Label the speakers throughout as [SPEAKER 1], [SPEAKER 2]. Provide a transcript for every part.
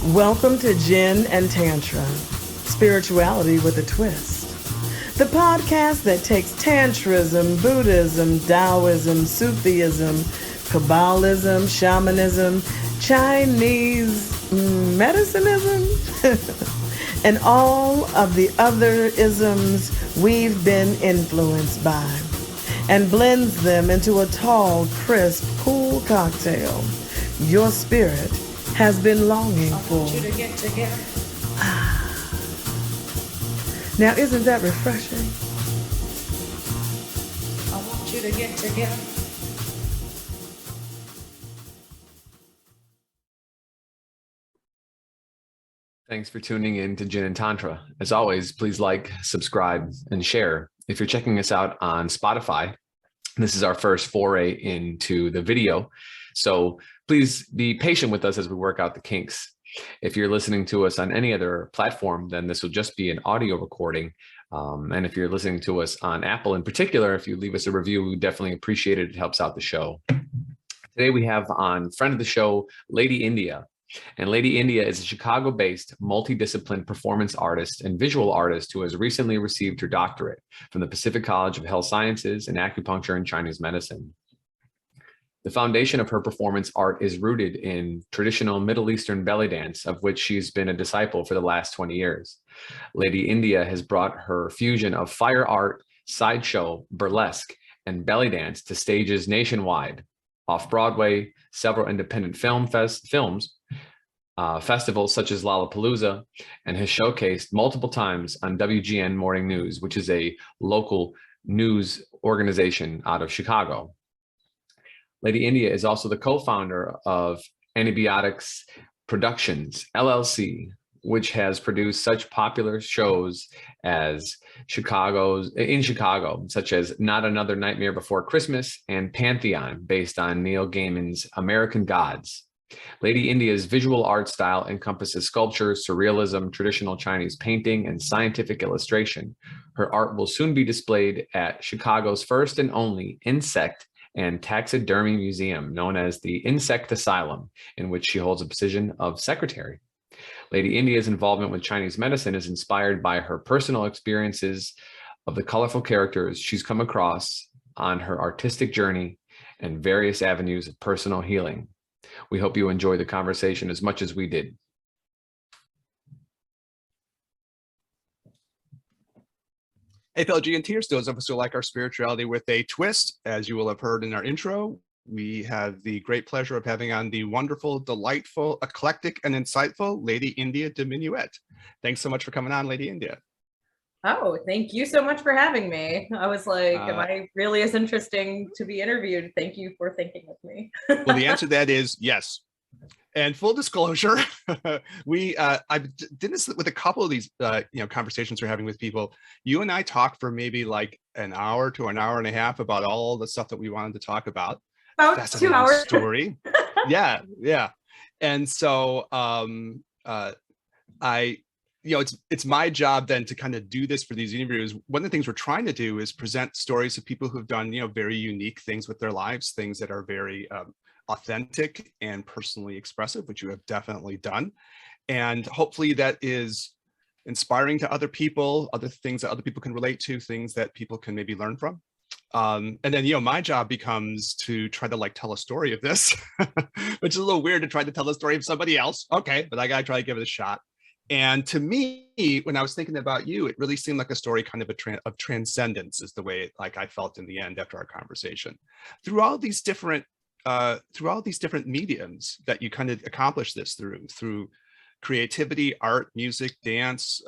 [SPEAKER 1] Welcome to Gin and Tantra, spirituality with a twist. The podcast that takes Tantrism, Buddhism, Taoism, Sufism, Kabbalism, Shamanism, Chinese Medicineism, and all of the other isms we've been influenced by, and blends them into a tall, crisp, cool cocktail your spirit has been longing for.
[SPEAKER 2] You to get together.
[SPEAKER 1] Now, isn't that refreshing?
[SPEAKER 2] I want you to get together.
[SPEAKER 3] Thanks for tuning in to Gin and Tantra. As always, please like, subscribe, and share. If you're checking us out on Spotify, this is our first foray into the video. So please be patient with us as we work out the kinks. If you're listening to us on any other platform, then this will just be an audio recording. And if you're listening to us on Apple in particular, if you leave us a review, we definitely appreciate it. It helps out the show. Today we have on friend of the show, Lady India. And Lady India is a Chicago-based multidisciplined performance artist and visual artist who has recently received her doctorate from the Pacific College of Health Sciences in Acupuncture and Chinese Medicine. The foundation of her performance art is rooted in traditional Middle Eastern belly dance, of which she's been a disciple for the last 20 years. Lady India has brought her fusion of fire art, sideshow, burlesque, and belly dance to stages nationwide, off-Broadway, several independent films, festivals such as Lollapalooza, and has showcased multiple times on WGN Morning News, which is a local news organization out of Chicago. Lady India is also the co-founder of Antibiotics Productions, LLC, which has produced such popular shows as Chicago, such as Not Another Nightmare Before Christmas and Pantheon, based on Neil Gaiman's American Gods. Lady India's visual art style encompasses sculpture, surrealism, traditional Chinese painting, and scientific illustration. Her art will soon be displayed at Chicago's first and only insect and taxidermy museum, known as the Insect Asylum, in which she holds a position of secretary. Lady India's involvement with Chinese medicine is inspired by her personal experiences of the colorful characters she's come across on her artistic journey and various avenues of personal healing. We hope you enjoy the conversation as much as we did.
[SPEAKER 4] Hey, fellow GNTers, those of us who like our spirituality with a twist, as you will have heard in our intro, we have the great pleasure of having on the wonderful, delightful, eclectic, and insightful Lady India Diminuet. Thanks so much for coming on, Lady India.
[SPEAKER 5] Oh, thank you so much for having me. I was like, am I really as interesting to be interviewed? Thank you for thinking of me.
[SPEAKER 4] Well, the answer to that is yes. And full disclosure, I did this with a couple of these conversations we're having with people. You and I talked for maybe like an hour to an hour and a half about all the stuff that we wanted to talk about.
[SPEAKER 5] About 2 hours.
[SPEAKER 4] Story. Yeah. And so it's my job then to kind of do this for these interviews. One of the things we're trying to do is present stories of people who've done, very unique things with their lives, things that are very authentic and personally expressive, which you have definitely done. And hopefully that is inspiring to other people, other things that other people can relate to, things that people can maybe learn from. And then, my job becomes to try to tell a story of this, which is a little weird to try to tell a story of somebody else. Okay, but I got to try to give it a shot. And to me, when I was thinking about you, it really seemed like a story kind of of transcendence is the way I felt in the end after our conversation. Through all these different mediums that you kind of accomplish this through creativity, art, music, dance,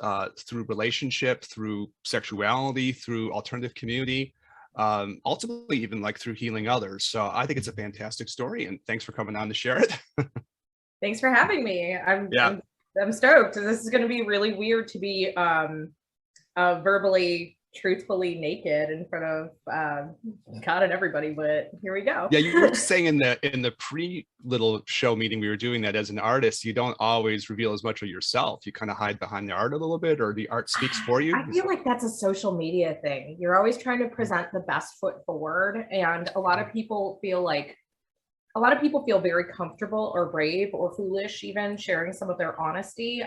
[SPEAKER 4] through relationship, through sexuality, through alternative community, ultimately even through healing others. So I think it's a fantastic story, and thanks for coming on to share it.
[SPEAKER 5] Thanks for having me. I'm stoked. This is going to be really weird to be verbally, truthfully naked in front of God and everybody, but here we go.
[SPEAKER 4] Yeah, you were saying in the pre-little show meeting we were doing that as an artist, you don't always reveal as much of yourself. You kind of hide behind the art a little bit, or the art speaks for you.
[SPEAKER 5] I feel like that's a social media thing. You're always trying to present the best foot forward, and a lot of people feel like a lot of people feel very comfortable or brave or foolish even sharing some of their honesty.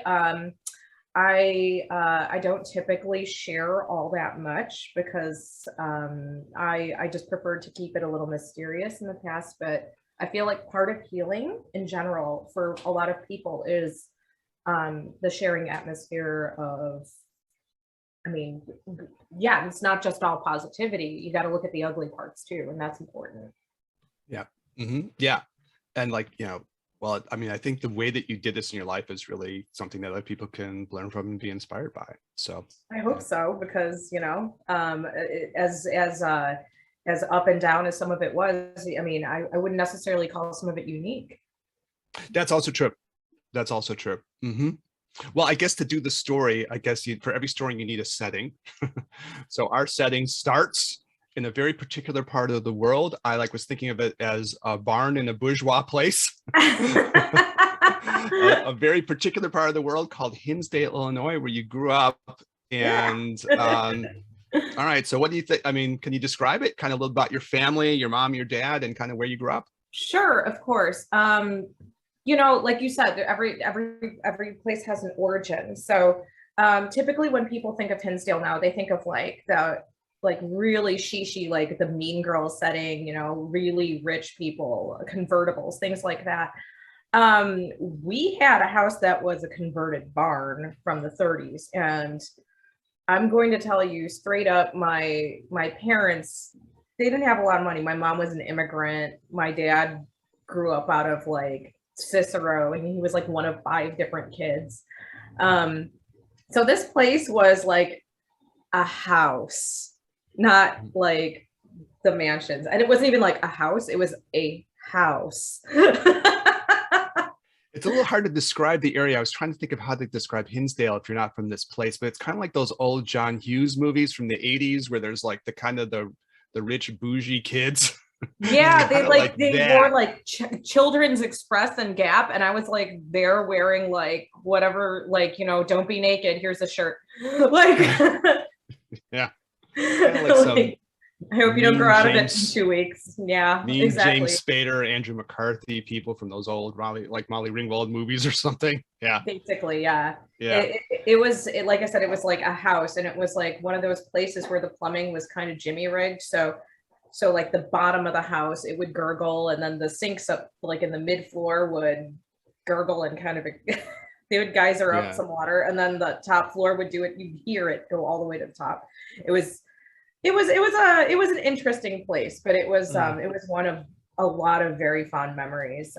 [SPEAKER 5] I don't typically share all that much because I just prefer to keep it a little mysterious in the past. But I feel like part of healing in general for a lot of people is the sharing atmosphere of, I mean, yeah, it's not just all positivity. You got to look at the ugly parts too, and that's important.
[SPEAKER 4] Yeah. Yeah. And like, well, I mean, I think the way that you did this in your life is really something that other people can learn from and be inspired by. So
[SPEAKER 5] I hope so, because as up and down as some of it was, I mean, I wouldn't necessarily call some of it unique.
[SPEAKER 4] That's also true. That's also true. Well, I guess to do the story, I guess for every story you need a setting. So our setting starts in a very particular part of the world. I was thinking of it as a barn in a bourgeois place. A very particular part of the world called Hinsdale, Illinois, where you grew up. And all right, so what do you think? I mean, can you describe it? Kind of a little about your family, your mom, your dad, and kind of where you grew up?
[SPEAKER 5] Sure, of course. Like you said, every place has an origin. So typically when people think of Hinsdale now, they think of the really shishi, like the Mean Girls setting, really rich people, convertibles, things like that. We had a house that was a converted barn from the 30s, and I'm going to tell you straight up, my parents, they didn't have a lot of money. My mom was an immigrant. My dad grew up out of Cicero, and he was one of 5 different kids. So this place was like a house, not like the mansions. And it wasn't even like a house, it was a house.
[SPEAKER 4] It's a little hard to describe the area. I was trying to think of how to describe Hinsdale if you're not from this place, but it's kind of like those old John Hughes movies from the 80s where there's the kind of the rich bougie kids.
[SPEAKER 5] Yeah, they wore Children's Express and Gap, and I was they're wearing whatever, don't be naked, here's a shirt.
[SPEAKER 4] Yeah.
[SPEAKER 5] I hope you don't grow out of it in 2 weeks. Yeah, exactly.
[SPEAKER 4] James Spader, Andrew McCarthy, people from those old Molly Ringwald movies or something. Yeah.
[SPEAKER 5] Basically, yeah.
[SPEAKER 4] Yeah.
[SPEAKER 5] It was like I said, it was like a house, and it was one of those places where the plumbing was kind of jimmy rigged. So the bottom of the house, it would gurgle, and then the sinks up in the mid floor would gurgle and kind of they would geyser up some water, and then the top floor would do it. You'd hear it go all the way to the top. It was an interesting place, but it was one of a lot of very fond memories.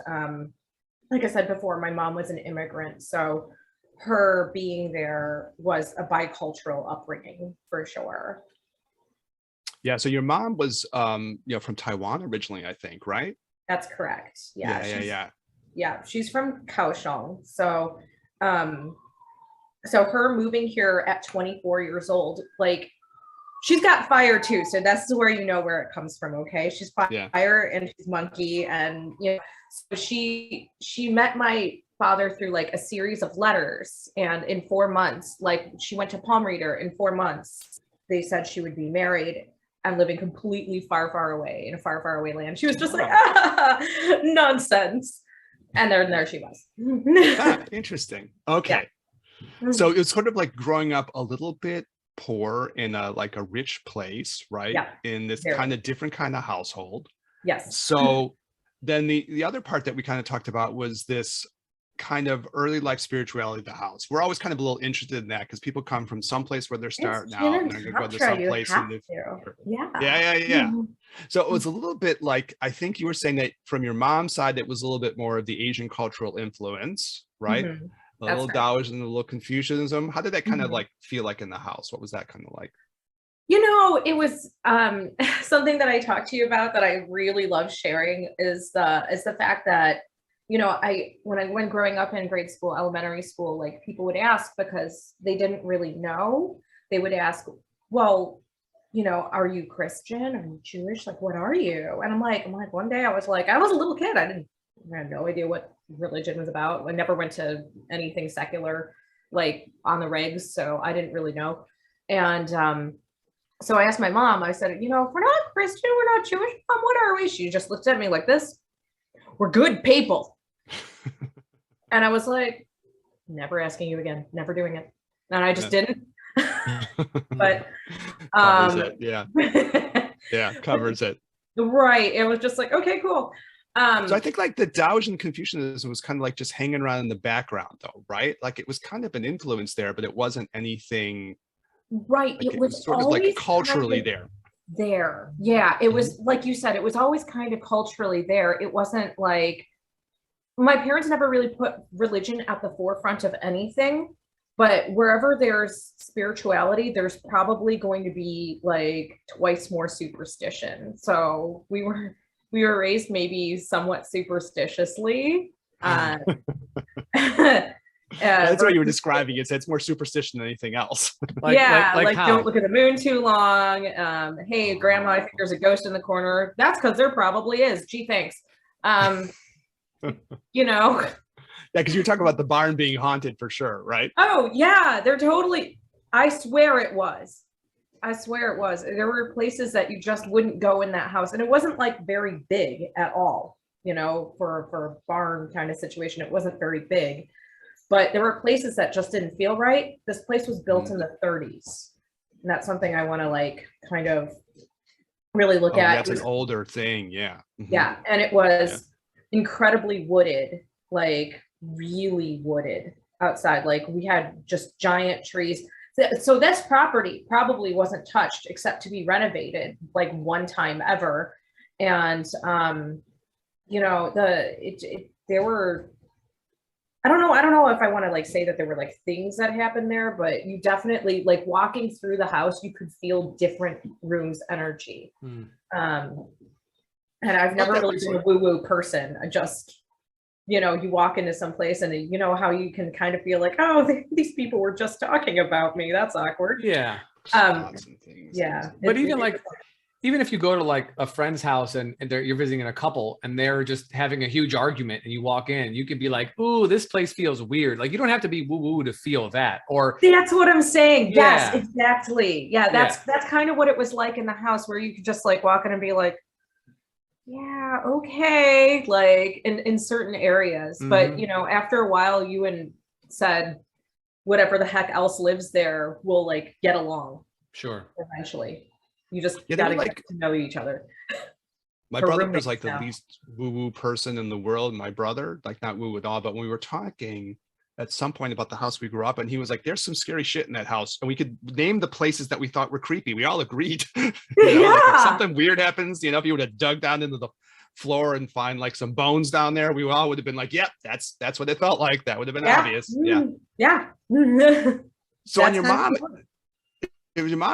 [SPEAKER 5] Like I said before, my mom was an immigrant, so her being there was a bicultural upbringing for sure.
[SPEAKER 4] Yeah. So your mom was from Taiwan originally, I think, right?
[SPEAKER 5] That's correct. Yeah.
[SPEAKER 4] Yeah.
[SPEAKER 5] She's from Kaohsiung. So her moving here at 24 years old, she's got fire too. So that's where where it comes from. Okay. She's fire and she's monkey. And, so she met my father through a series of letters. And in 4 months, she went to palm reader. In 4 months, they said she would be married and living completely far, far away in a far, far away land. She was just nonsense. And there she was.
[SPEAKER 4] Interesting. Okay. Yeah. So it's sort of growing up a little bit poor in a rich place, right?
[SPEAKER 5] Yeah.
[SPEAKER 4] In this kind of different kind of household.
[SPEAKER 5] Yes.
[SPEAKER 4] So then the other part that we kind of talked about was this kind of early life spirituality of the house. We're always kind of a little interested in that because people come from some place where they're starting out and they're going to go to some place and yeah. So it was a little bit I think you were saying that from your mom's side, it was a little bit more of the Asian cultural influence, right?
[SPEAKER 5] Mm-hmm.
[SPEAKER 4] A little Taoism, a little Confucianism. How did that kind of feel like in the house? What was that kind of like?
[SPEAKER 5] It was something that I talked to you about that I really love sharing is the fact that when I went growing up in grade school, elementary school, people would ask because they didn't really know. They would ask, well, are you Christian? Are you Jewish? What are you? And I'm like, one day I was a little kid. I had no idea what religion was about. I never went to anything secular, on the regs. So I didn't really know. And so I asked my mom, I said, if we're not Christian, we're not Jewish, Mom, what are we? She just looked at me like this. we're good people. And I was like, never asking you again, never doing it. And I just didn't. But
[SPEAKER 4] covers it. Yeah. Yeah, covers it.
[SPEAKER 5] Right. It was just like, okay, cool.
[SPEAKER 4] So I think like the Taoism Confucianism was kind of like just hanging around in the background though, right? Like it was kind of an influence there, but it wasn't anything.
[SPEAKER 5] Right.
[SPEAKER 4] Like it was sort of like culturally
[SPEAKER 5] there. Yeah. It was like you said, it was always kind of culturally there. It wasn't like, my parents never really put religion at the forefront of anything, but wherever there's spirituality, there's probably going to be like twice more superstition. So we were raised maybe somewhat superstitiously.
[SPEAKER 4] That's what you were describing. It's more superstition than anything else.
[SPEAKER 5] like don't look at the moon too long. Hey, grandma, I think there's a ghost in the corner. That's because there probably is. Gee, thanks. You know.
[SPEAKER 4] Yeah, because you're talking about the barn being haunted for sure, right?
[SPEAKER 5] Oh yeah, they're totally. I swear it was. There were places that you just wouldn't go in that house, and it wasn't like very big at all. You know, for a barn kind of situation, it wasn't very big. But there were places that just didn't feel right. This place was built in the 30s. And that's something I want to like kind of really look at.
[SPEAKER 4] That's an older thing. Yeah.
[SPEAKER 5] Yeah. And it was incredibly wooded, like really wooded outside. Like we had just giant trees. So this property probably wasn't touched except to be renovated like one time ever. And, you know, there were, I don't know if I want to like say that there were like things that happened there, but you definitely like walking through the house, you could feel different rooms' energy. And I've never really been a woo-woo person. I just, you know, you walk into some place and you know how you can kind of feel like, oh, these people were just talking about me. That's awkward.
[SPEAKER 3] Yeah.
[SPEAKER 5] Yeah.
[SPEAKER 3] But even if you go to like a friend's house and you're visiting a couple and they're just having a huge argument and you walk in, you could be like, ooh, this place feels weird. Like you don't have to be woo-woo to feel that. Or
[SPEAKER 5] that's what I'm saying.
[SPEAKER 3] Yeah.
[SPEAKER 5] Yes, exactly. Yeah, that's kind of what it was like in the house, where you could just like walk in and be like, yeah, okay, like in certain areas. But you know, after a while you said whatever the heck else lives there will like get along.
[SPEAKER 3] Sure.
[SPEAKER 5] Eventually. You just gotta get to know each other.
[SPEAKER 4] My brother was like the least woo-woo person in the world. My brother, like not woo at all, but when we were talking at some point about the house we grew up in, he was like, there's some scary shit in that house. And we could name the places that we thought were creepy. We all agreed. Like if something weird happens, you know, if you would have dug down into the floor and find like some bones down there, we all would have been like, yep, that's what it felt like. That would have been obvious.
[SPEAKER 5] Yeah.
[SPEAKER 4] So on your mom,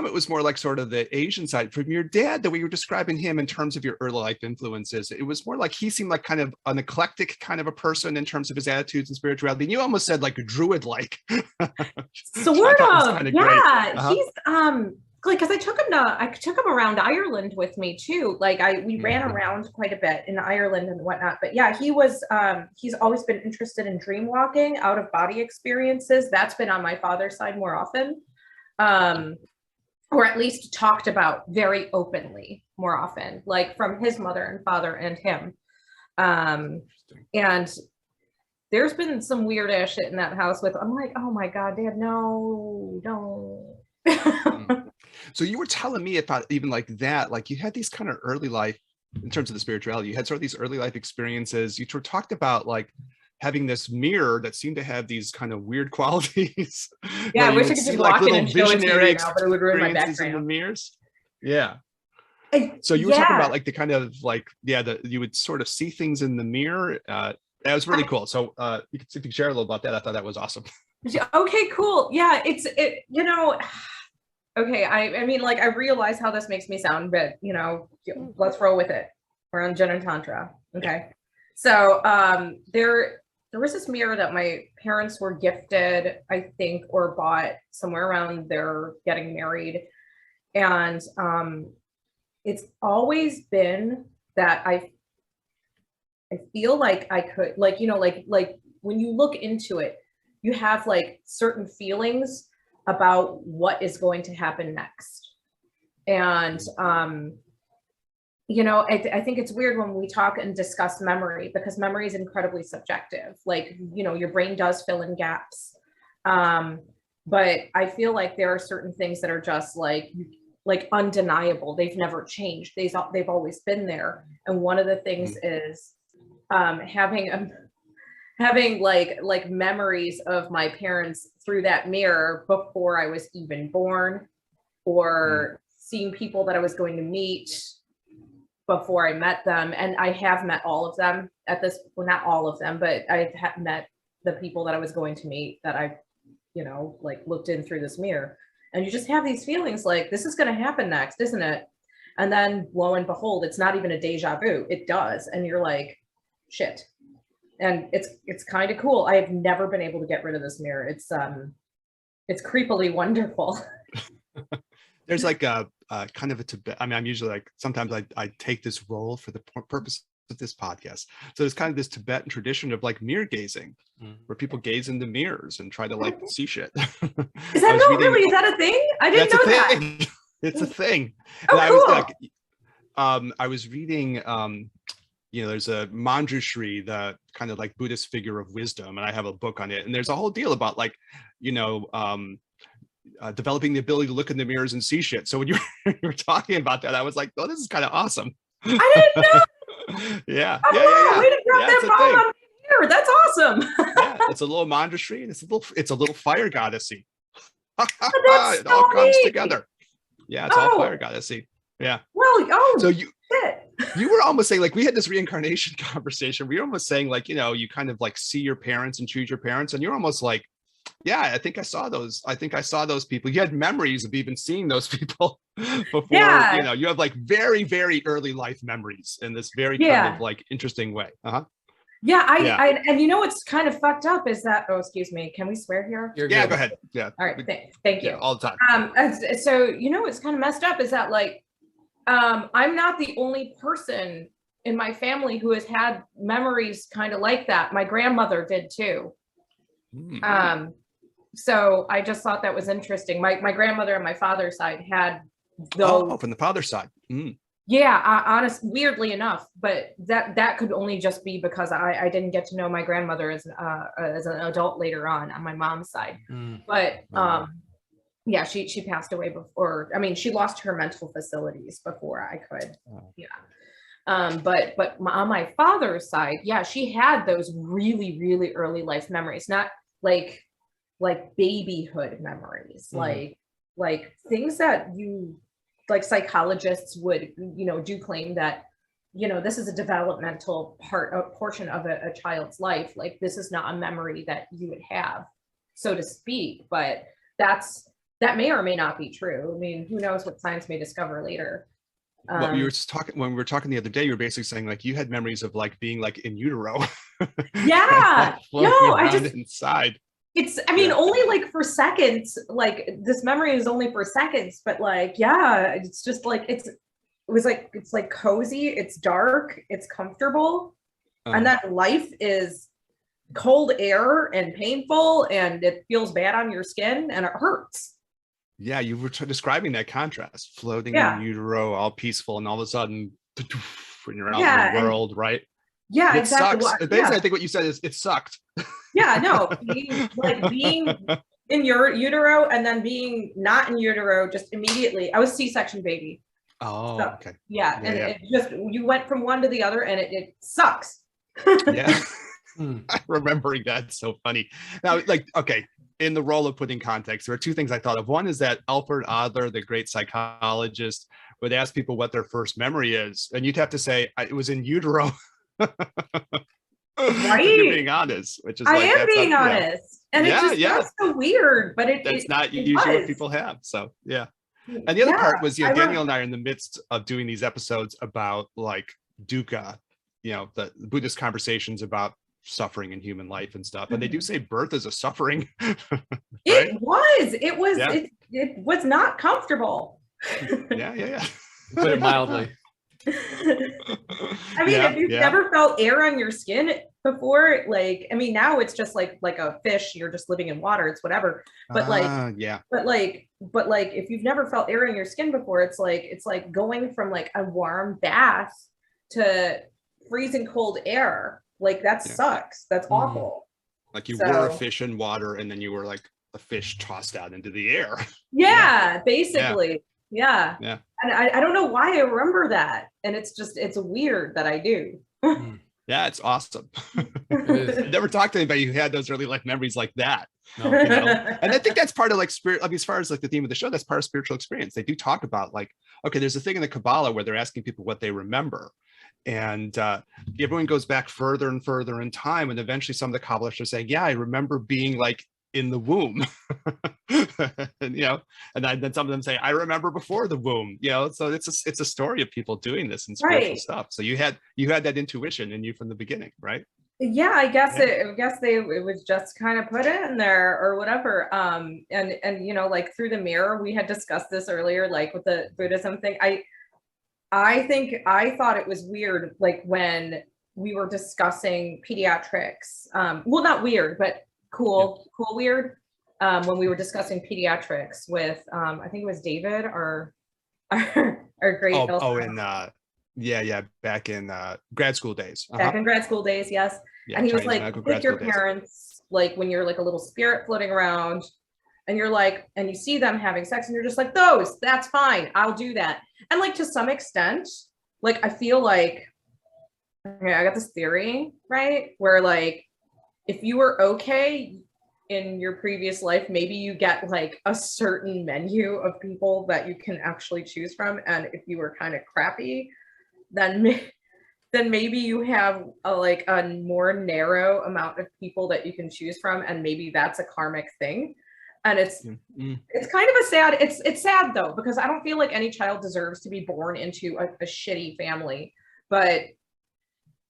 [SPEAKER 4] it was more like sort of the Asian side. From your dad, the way you were describing him in terms of your early life influences, it was more like he seemed like kind of an eclectic kind of a person in terms of his attitudes and spirituality. And you almost said like a druid-like.
[SPEAKER 5] Sort of. Yeah. He's like, because I took him around Ireland with me too. Like we ran around quite a bit in Ireland and whatnot. But yeah, he's always been interested in dream walking, out of body experiences. That's been on my father's side more often. Or at least talked about very openly more often, like from his mother and father and him. And there's been some weird ass shit in that house I'm like, oh my God, Dad, no, don't.
[SPEAKER 4] So you were telling me about even like that, like you had these kind of early life, in terms of the spirituality, you had sort of these early life experiences. You talked about like having this mirror that seemed to have these kind of weird qualities.
[SPEAKER 5] Yeah, I wish I could just walk in and show it to you right now, but it would ruin my
[SPEAKER 4] background. In the mirrors. Yeah. So you were talking about like the kind of like, you would sort of see things in the mirror. That was really cool. So you could see if you could share a little about that. I thought that was awesome.
[SPEAKER 5] Okay, cool. Yeah, you know, okay. I mean, like I realize how this makes me sound, but you know, let's roll with it. We're on ginandtantra. Okay. So there was this mirror that my parents were gifted, I think, or bought somewhere around their getting married. And it's always been that I feel like I could, like, you know, like when you look into it, you have like certain feelings about what is going to happen next. And I think it's weird when we talk and discuss memory, because memory is incredibly subjective. Like, your brain does fill in gaps. But I feel like there are certain things that are just like undeniable. They've never changed. They've always been there. And one of the things is having like memories of my parents through that mirror before I was even born, or seeing people that I was going to meet before I met them. And I have met all of them well, not all of them, but I have met the people that I was going to meet that I, looked in through this mirror. And you just have these feelings like, this is going to happen next, isn't it? And then lo and behold, it's not even a deja vu. It does. And you're like, shit. And it's kind of cool. I have never been able to get rid of this mirror. It's creepily wonderful.
[SPEAKER 4] There's like a kind of a Tibet. I mean, I'm usually like, sometimes I take this role for the purpose of this podcast. So there's kind of this Tibetan tradition of like mirror gazing, where people gaze into mirrors and try to like see shit.
[SPEAKER 5] Is that really? Is that a thing? I didn't know that.
[SPEAKER 4] It's a thing.
[SPEAKER 5] Oh,
[SPEAKER 4] and
[SPEAKER 5] cool.
[SPEAKER 4] I was reading, there's a Manjushri, the kind of like Buddhist figure of wisdom, and I have a book on it. And there's a whole deal about like, developing the ability to look in the mirrors and see shit. So when you were talking about that, I was like, oh, this is kind of awesome.
[SPEAKER 5] I didn't know.
[SPEAKER 4] Yeah.
[SPEAKER 5] Oh, way to drop that bomb on here. That's awesome.
[SPEAKER 4] Yeah, it's a little Manjushri, and it's a little fire goddessy. It
[SPEAKER 5] so
[SPEAKER 4] all comes
[SPEAKER 5] neat.
[SPEAKER 4] together. Yeah, it's all fire goddessy. Yeah.
[SPEAKER 5] Well,
[SPEAKER 4] so
[SPEAKER 5] shit.
[SPEAKER 4] You were almost saying, like, we had this reincarnation conversation. We were almost saying, like, you kind of like see your parents and choose your parents, and you're almost like, yeah, I think I saw those people. You had memories of even seeing those people before.
[SPEAKER 5] Yeah.
[SPEAKER 4] You have like very, very early life memories in this very kind of like interesting way.
[SPEAKER 5] Yeah, and what's kind of fucked up is that, oh, excuse me, can we swear here?
[SPEAKER 3] You're
[SPEAKER 4] Yeah,
[SPEAKER 3] good.
[SPEAKER 4] go ahead. Yeah.
[SPEAKER 5] All right, thank you.
[SPEAKER 4] Yeah, all the time.
[SPEAKER 5] So what's kind of messed up is that like, I'm not the only person in my family who has had memories kind of like that. My grandmother did too. So I just thought that was interesting. My grandmother on my father's side had those. Oh,
[SPEAKER 4] from the father's side.
[SPEAKER 5] Yeah, weirdly enough, but that could only just be because I didn't get to know my grandmother as an adult later on my mom's side. But yeah, she passed away before. I mean, she lost her mental facilities before I could. Yeah. But on my father's side, yeah, she had those really, really early life memories, not like babyhood memories, like things that like psychologists would, do claim that, this is a developmental portion of a child's life. Like, this is not a memory that you would have, so to speak, but that may or may not be true. I mean, who knows what science may discover later.
[SPEAKER 4] When we were talking the other day, you were basically saying like you had memories of like being like in utero.
[SPEAKER 5] Yeah. No,
[SPEAKER 4] inside.
[SPEAKER 5] It's, only like for seconds, like this memory is only for seconds, but like, yeah, it's just like, it's like cozy, it's dark, it's comfortable. And that life is cold air and painful, and it feels bad on your skin and it hurts.
[SPEAKER 4] Yeah. You were describing that contrast, floating in utero, all peaceful, and all of a sudden when you're out in the world, right?
[SPEAKER 5] Yeah,
[SPEAKER 4] it
[SPEAKER 5] exactly.
[SPEAKER 4] Sucks. Basically, I think what you said is it sucked.
[SPEAKER 5] Yeah, no, being in your utero and then being not in utero just immediately. I was C-section baby.
[SPEAKER 4] Oh,
[SPEAKER 5] so,
[SPEAKER 4] okay.
[SPEAKER 5] Yeah, and it just, you went from one to the other, and it sucks.
[SPEAKER 4] Yeah. Remembering that's so funny. Now, like, okay, in the role of putting context, there are two things I thought of. One is that Alfred Adler, the great psychologist, would ask people what their first memory is, and you'd have to say, it was in utero.
[SPEAKER 5] Right.
[SPEAKER 4] You're being honest, which is
[SPEAKER 5] I am being honest, and it just so weird, but
[SPEAKER 4] that's not usually what people have. So yeah. And the other part was, Daniel and I are in the midst of doing these episodes about like dukkha, the Buddhist conversations about suffering in human life and stuff, and they do say birth is a suffering. Right?
[SPEAKER 5] It was not comfortable.
[SPEAKER 4] Yeah.
[SPEAKER 3] Put it mildly.
[SPEAKER 5] If you've never felt air on your skin, before. Like, I mean, now it's just like a fish, you're just living in water, it's whatever. But
[SPEAKER 4] Yeah.
[SPEAKER 5] but like if you've never felt air in your skin before, it's like going from like a warm bath to freezing cold air. Like that sucks. That's awful.
[SPEAKER 4] Like you were a fish in water and then you were like a fish tossed out into the air.
[SPEAKER 5] Yeah, basically. Yeah.
[SPEAKER 4] Yeah.
[SPEAKER 5] And I don't know why I remember that. And it's weird that I do.
[SPEAKER 4] Yeah, it's awesome. I've never talked to anybody who had those early life memories like that. No, you know? And I think that's part of like spirit, I mean, as far as like the theme of the show, that's part of spiritual experience. They do talk about like, okay, there's a thing in the Kabbalah where they're asking people what they remember. And everyone goes back further and further in time. And eventually some of the Kabbalists are saying, yeah, I remember being like in the womb. And, you know, and then some of them say, I remember before the womb, you know, so it's a story of people doing this and spiritual stuff. So you had that intuition in you from the beginning, right?
[SPEAKER 5] Yeah, I guess it was just kind of put in there or whatever. And you know, like through the mirror, we had discussed this earlier, like with the Buddhism thing. I think I thought it was weird, like when we were discussing pediatrics. Well, not weird, but cool weird. When we were discussing pediatrics with I think it was David or our great
[SPEAKER 4] back in grad school days.
[SPEAKER 5] Back in grad school days, yes.
[SPEAKER 4] Yeah,
[SPEAKER 5] and he was
[SPEAKER 4] Chinese
[SPEAKER 5] like, with your parents, like when you're like a little spirit floating around and you're like, and you see them having sex and you're just like, that's fine, I'll do that. And like to some extent, like I feel like, okay, I got this theory, right? Where like, if you were okay in your previous life, maybe you get like a certain menu of people that you can actually choose from. And if you were kind of crappy, then maybe you have a more narrow amount of people that you can choose from. And maybe that's a karmic thing. And it's kind of it's sad though, because I don't feel like any child deserves to be born into a shitty family. But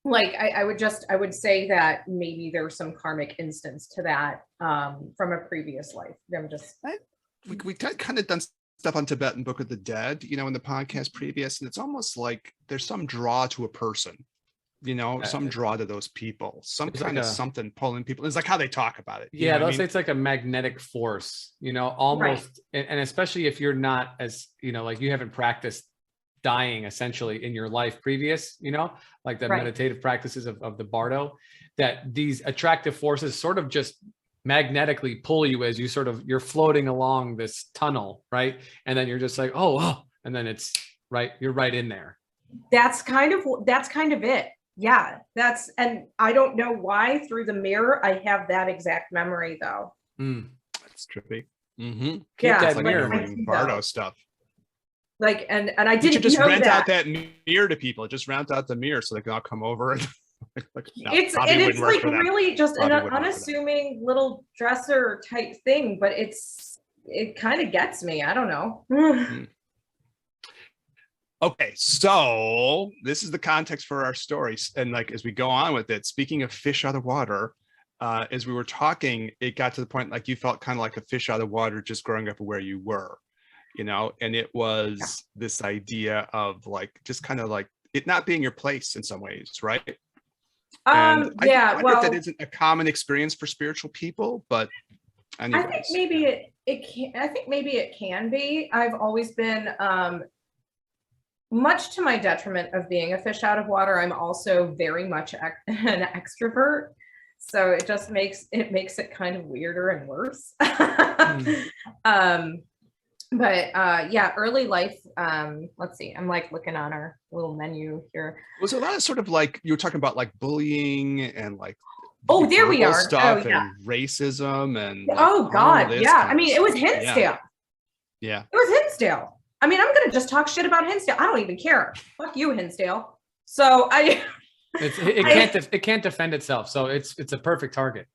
[SPEAKER 5] like, I would say that maybe there's some karmic instance to that from a previous life.
[SPEAKER 4] We kind of done stuff on Tibetan Book of the Dead, you know, in the podcast previous, and it's almost like there's some draw to a person, you know, some draw to those people, some kind of something pulling people. It's like how they talk about it.
[SPEAKER 3] Yeah, they'll say it's like a magnetic force, you know, almost, and especially if you're not as, you know, like you haven't practiced dying essentially in your life previous, you know, like the meditative practices of the Bardo, that these attractive forces sort of just magnetically pull you as you're floating along this tunnel, right? And then you're just like, oh, and then it's you're right in there.
[SPEAKER 5] That's kind of it. Yeah, and I don't know why through the mirror I have that exact memory though.
[SPEAKER 4] That's trippy. Mm-hmm.
[SPEAKER 5] Yeah,
[SPEAKER 4] that's like mirror Bardo stuff.
[SPEAKER 5] Like, and I didn't
[SPEAKER 4] just
[SPEAKER 5] know
[SPEAKER 4] rent
[SPEAKER 5] that.
[SPEAKER 4] out that mirror to people. Just rent out the mirror so they can all come over. And
[SPEAKER 5] it's like really just an unassuming little dresser type thing, but it kind of gets me. I don't know.
[SPEAKER 4] Okay, so this is the context for our stories, and like as we go on with it, speaking of fish out of water, as we were talking, it got to the point like you felt kind of like a fish out of water just growing up where you were, you know, and it was this idea of like just kind of like it not being your place in some ways, right? And I wonder if that isn't a common experience for spiritual people, but anyways.
[SPEAKER 5] I think maybe it can be. I've always been much to my detriment of being a fish out of water. I'm also very much an extrovert, so it just makes it kind of weirder and worse. But yeah, early life, let's see, I'm like looking on our little menu here.
[SPEAKER 4] Was a lot of sort of like you were talking about like bullying and like
[SPEAKER 5] there we are
[SPEAKER 4] stuff and racism and
[SPEAKER 5] like, god, yeah, I mean it was Hinsdale.
[SPEAKER 4] Yeah,
[SPEAKER 5] it was Hinsdale. I mean, I'm gonna just talk shit about Hinsdale. I don't even care. Fuck you, Hinsdale. So
[SPEAKER 3] it can't defend itself. So it's a perfect target.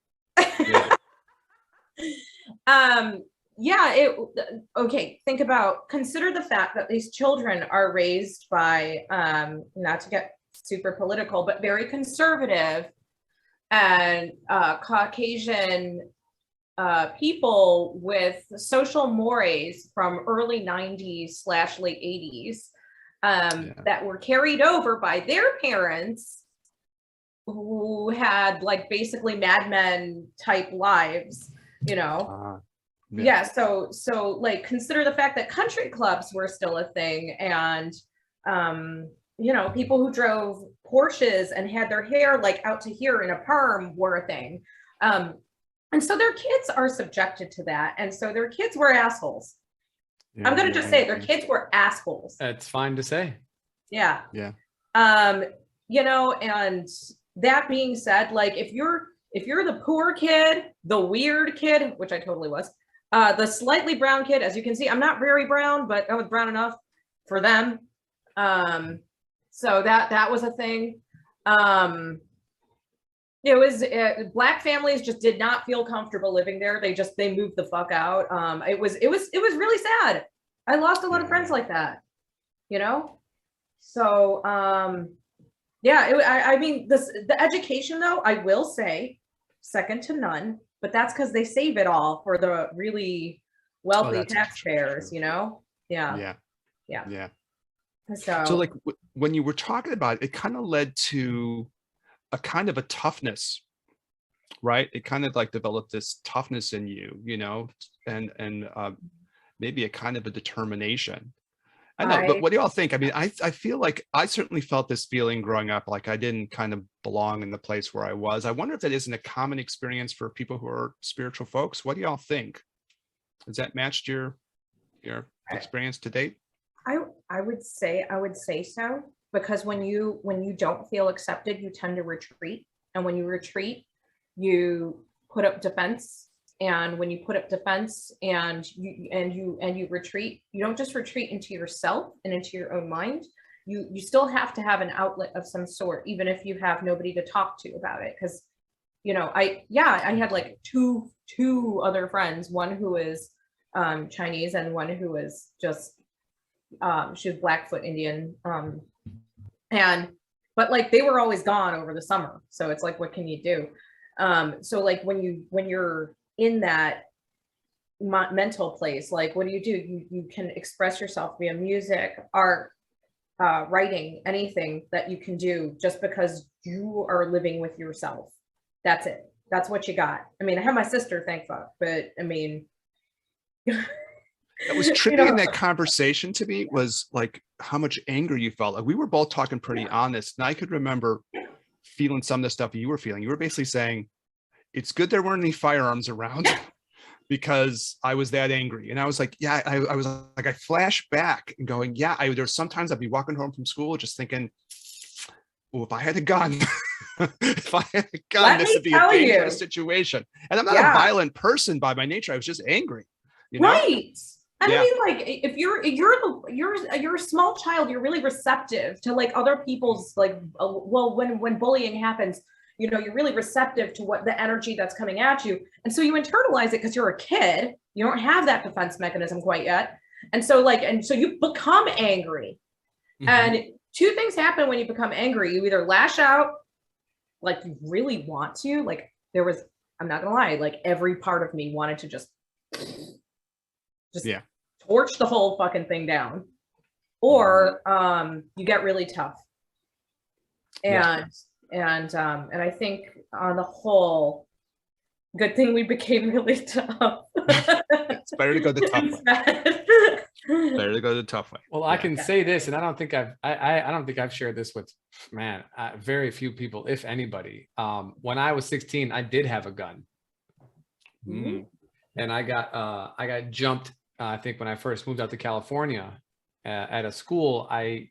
[SPEAKER 3] Consider the fact that these children are raised by, not to get super political, but very conservative and Caucasian people with social mores from early 90s / late 80s that were carried over by their parents
[SPEAKER 5] who had like basically Mad Men type lives, you know. Yeah, so like consider the fact that country clubs were still a thing, and you know, people who drove Porsches and had their hair like out to here in a perm were a thing. And so their kids are subjected to that, and so their kids were assholes. I'm gonna just say their kids were assholes.
[SPEAKER 3] That's fine to say.
[SPEAKER 5] Yeah.
[SPEAKER 4] Yeah.
[SPEAKER 5] You know, and that being said, like if you're the poor kid, the weird kid, which I totally was, the slightly brown kid, as you can see, I'm not very brown, but I was brown enough for them. So that was a thing. It was Black families just did not feel comfortable living there. They moved the fuck out. It was really sad. I lost a lot of friends like that, you know? So yeah, I mean, the education though, I will say second to none, but that's because they save it all for the really wealthy taxpayers, you know? Yeah. So
[SPEAKER 4] like when you were talking about it, it kind of led to a kind of a toughness, right? It kind of like developed this toughness in you, you know, and maybe a kind of a determination. I know, but what do y'all think? I mean, I feel like I certainly felt this feeling growing up, like I didn't kind of belong in the place where I was. I wonder if that isn't a common experience for people who are spiritual folks. What do y'all think? Has that matched your experience to date?
[SPEAKER 5] I would say so, because when you don't feel accepted, you tend to retreat, and when you retreat, you put up defense, and when you put up defense and you retreat, you don't just retreat into yourself and into your own mind. You still have to have an outlet of some sort, even if you have nobody to talk to about it. Because, you know, I had like two other friends, one who is Chinese and one who is just she was Blackfoot Indian, but like they were always gone over the summer, so it's like, what can you do? So like when you're in that mental place, like what do? You can express yourself via music, art, writing, anything that you can do, just because you are living with yourself. That's it. That's what you got. I mean, I have my sister, thank fuck, but I mean
[SPEAKER 4] That was trippy in that conversation to me was like how much anger you felt. Like we were both talking pretty honest, and I could remember feeling some of the stuff you were feeling. You were basically saying, it's good there weren't any firearms around because I was that angry. And I was like, yeah, I was like, I flashed back and going, yeah, there's sometimes I'd be walking home from school just thinking, oh, if I had a gun, if I had a gun, this would be a dangerous situation. And I'm not a violent person by my nature. I was just angry. You know?
[SPEAKER 5] Right. And I mean, like, if you're a small child, you're really receptive to like other people's like, well, when bullying happens, you know, you're really receptive to what the energy that's coming at you. And so you internalize it because you're a kid. You don't have that defense mechanism quite yet. And so you become angry. Mm-hmm. And two things happen when you become angry. You either lash out, like you really want to, like I'm not gonna lie, like every part of me wanted to just torch the whole fucking thing down, or you get really tough, and I think on the whole, good thing we became really tough.
[SPEAKER 4] It's better to go the tough way. Better to go the tough way.
[SPEAKER 3] Well, I can say this, and I don't think I've shared this with very few people, if anybody. When I was 16, I did have a gun. Mm-hmm. And I got jumped. I think when I first moved out to California at a school, I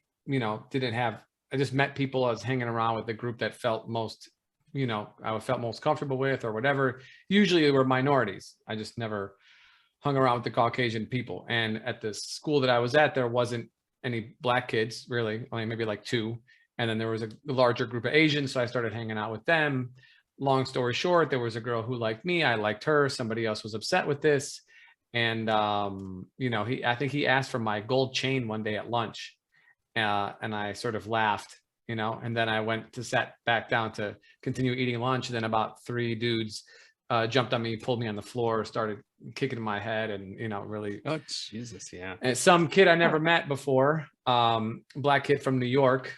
[SPEAKER 3] just met people. I was hanging around with the group that felt most, I felt most comfortable with or whatever. Usually they were minorities. I just never hung around with the Caucasian people. And at the school that I was at, there wasn't any Black kids really, only maybe like two. And then there was a larger group of Asians. So I started hanging out with them. Long story short, there was a girl who liked me. I liked her. Somebody else was upset with this. And, I think he asked for my gold chain one day at lunch. And I sort of laughed, and then I went to sat back down to continue eating lunch. And then about three dudes jumped on me, pulled me on the floor, started kicking my head and, really.
[SPEAKER 4] Oh, Jesus. Yeah.
[SPEAKER 3] And some kid I never met before, Black kid from New York,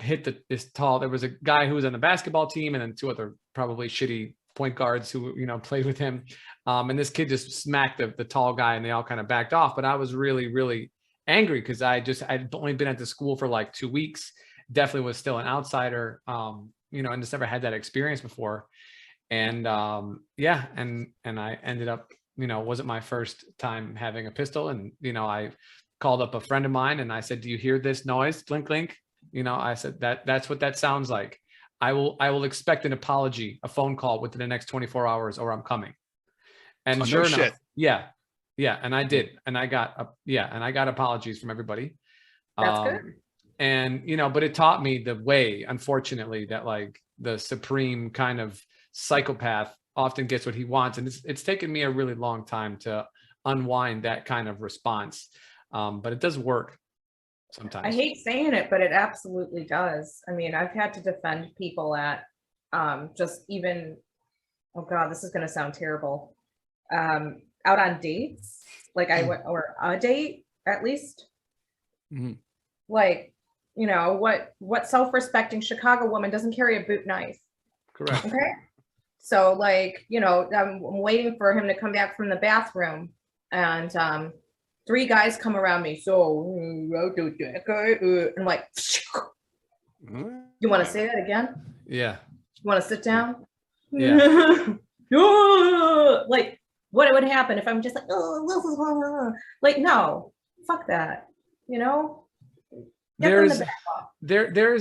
[SPEAKER 3] hit this tall. There was a guy who was on the basketball team, and then two other probably shitty point guards who played with him. And this kid just smacked the tall guy, and they all kind of backed off. But I was really, really angry because I'd only been at the school for like 2 weeks. Definitely was still an outsider, and just never had that experience before. And and I ended up, wasn't my first time having a pistol. And, I called up a friend of mine and I said, "Do you hear this noise? Blink, blink." I said, that's what that sounds like. I will expect an apology, a phone call within the next 24 hours, or I'm coming. And sure enough, yeah. And I did. And I got apologies from everybody.
[SPEAKER 5] That's good.
[SPEAKER 3] And, but it taught me the way, unfortunately, that like the supreme kind of psychopath often gets what he wants. And it's taken me a really long time to unwind that kind of response. But it does work sometimes.
[SPEAKER 5] I hate saying it, but it absolutely does. I mean, I've had to defend people at just even, oh God, this is going to sound terrible. Out on dates, like I went, or a date at least.
[SPEAKER 4] Mm-hmm.
[SPEAKER 5] Like, what self-respecting Chicago woman doesn't carry a boot knife?
[SPEAKER 3] Correct.
[SPEAKER 5] Okay. So like, I'm waiting for him to come back from the bathroom, and 3 guys come around me. So I'm like, you want to say that again?
[SPEAKER 3] Yeah.
[SPEAKER 5] You want to sit down?
[SPEAKER 3] Yeah.
[SPEAKER 5] Like, what would happen if I'm just like, oh, like, no, fuck that,
[SPEAKER 3] There's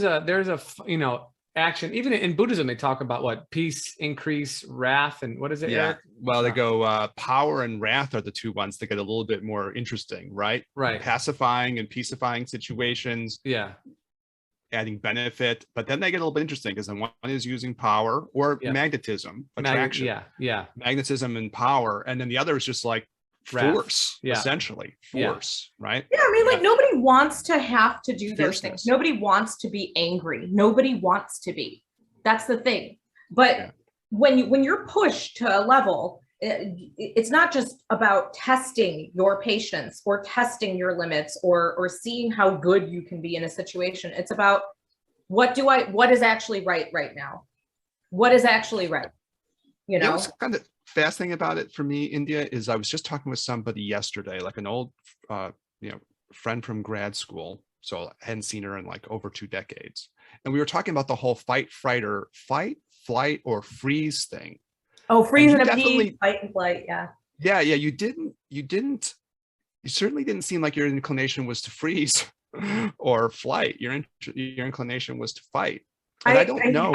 [SPEAKER 3] a action. Even in Buddhism, they talk about what? Peace, increase, wrath, and what is it?
[SPEAKER 4] Yeah.
[SPEAKER 3] Eric?
[SPEAKER 4] Well, they go power and wrath are the two ones that get a little bit more interesting, right?
[SPEAKER 3] Right.
[SPEAKER 4] Pacifying and peacifying situations.
[SPEAKER 3] Yeah.
[SPEAKER 4] Adding benefit, but then they get a little bit interesting because then one is using power or magnetism, attraction.
[SPEAKER 3] Yeah.
[SPEAKER 4] Magnetism and power, and then the other is just like force, essentially force, right?
[SPEAKER 5] Yeah, I mean, like nobody wants to have to do those things. Nobody wants to be angry. Nobody wants to be. That's the thing. But when you're pushed to a level, it's not just about testing your patience or testing your limits or seeing how good you can be in a situation. It's about what is actually right now? What is actually right?
[SPEAKER 4] What's kind of fascinating about it for me, India, is I was just talking with somebody yesterday, like an old, friend from grad school. So I hadn't seen her in like over 2 decades. And we were talking about the whole fight, flight, or freeze thing.
[SPEAKER 5] Oh, freeze and appease, fight and flight. Yeah.
[SPEAKER 4] Yeah. You certainly didn't seem like your inclination was to freeze or flight. Your inclination was to fight. And I don't know,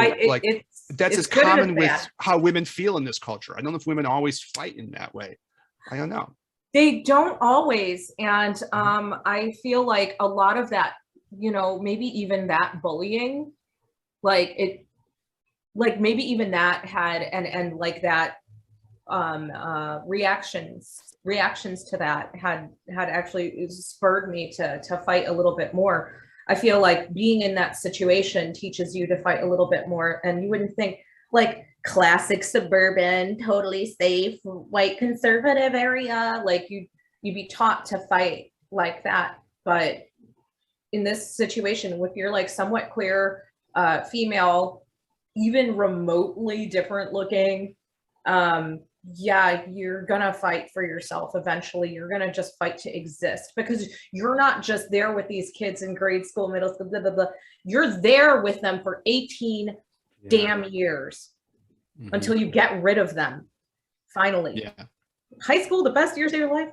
[SPEAKER 4] that's as common with how women feel in this culture. I don't know if women always fight in that way. I don't know.
[SPEAKER 5] They don't always. And I feel like a lot of that, maybe even that bullying, maybe even that had and like that reactions to that had actually spurred me to fight a little bit more. I feel like being in that situation teaches you to fight a little bit more. And you wouldn't think, like, classic suburban, totally safe, white conservative area, like you'd be taught to fight like that. But in this situation, if you're like somewhat queer, female, even remotely different looking, you're gonna fight for yourself eventually. You're gonna just fight to exist, because you're not just there with these kids in grade school, middle school, blah, blah, blah. You're there with them for 18 damn years until you get rid of them finally. High school, the best years of your life,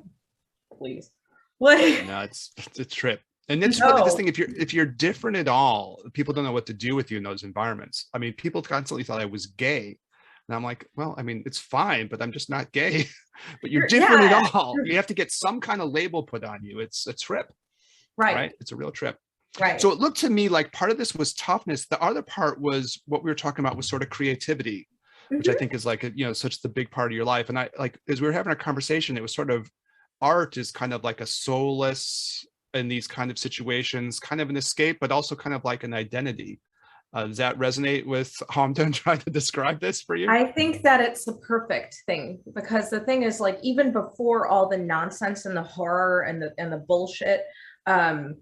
[SPEAKER 5] please. Like,
[SPEAKER 4] no, it's a trip. And it's really this thing, if you're different at all, people don't know what to do with you in those environments. I mean, people constantly thought I was gay. And I'm like, well, I mean, it's fine, but I'm just not gay. But you're different at all. You have to get some kind of label put on you. It's a trip. Right. It's a real trip.
[SPEAKER 5] Right.
[SPEAKER 4] So it looked to me like part of this was toughness. The other part was what we were talking about was sort of creativity, which I think is like, such the big part of your life. And I like, as we were having a conversation, it was sort of, art is kind of like a solace in these kind of situations, kind of an escape, but also kind of like an identity. Does that resonate with how I'm trying to describe this for you?
[SPEAKER 5] I think that it's the perfect thing, because the thing is, like, even before all the nonsense and the horror and the bullshit, and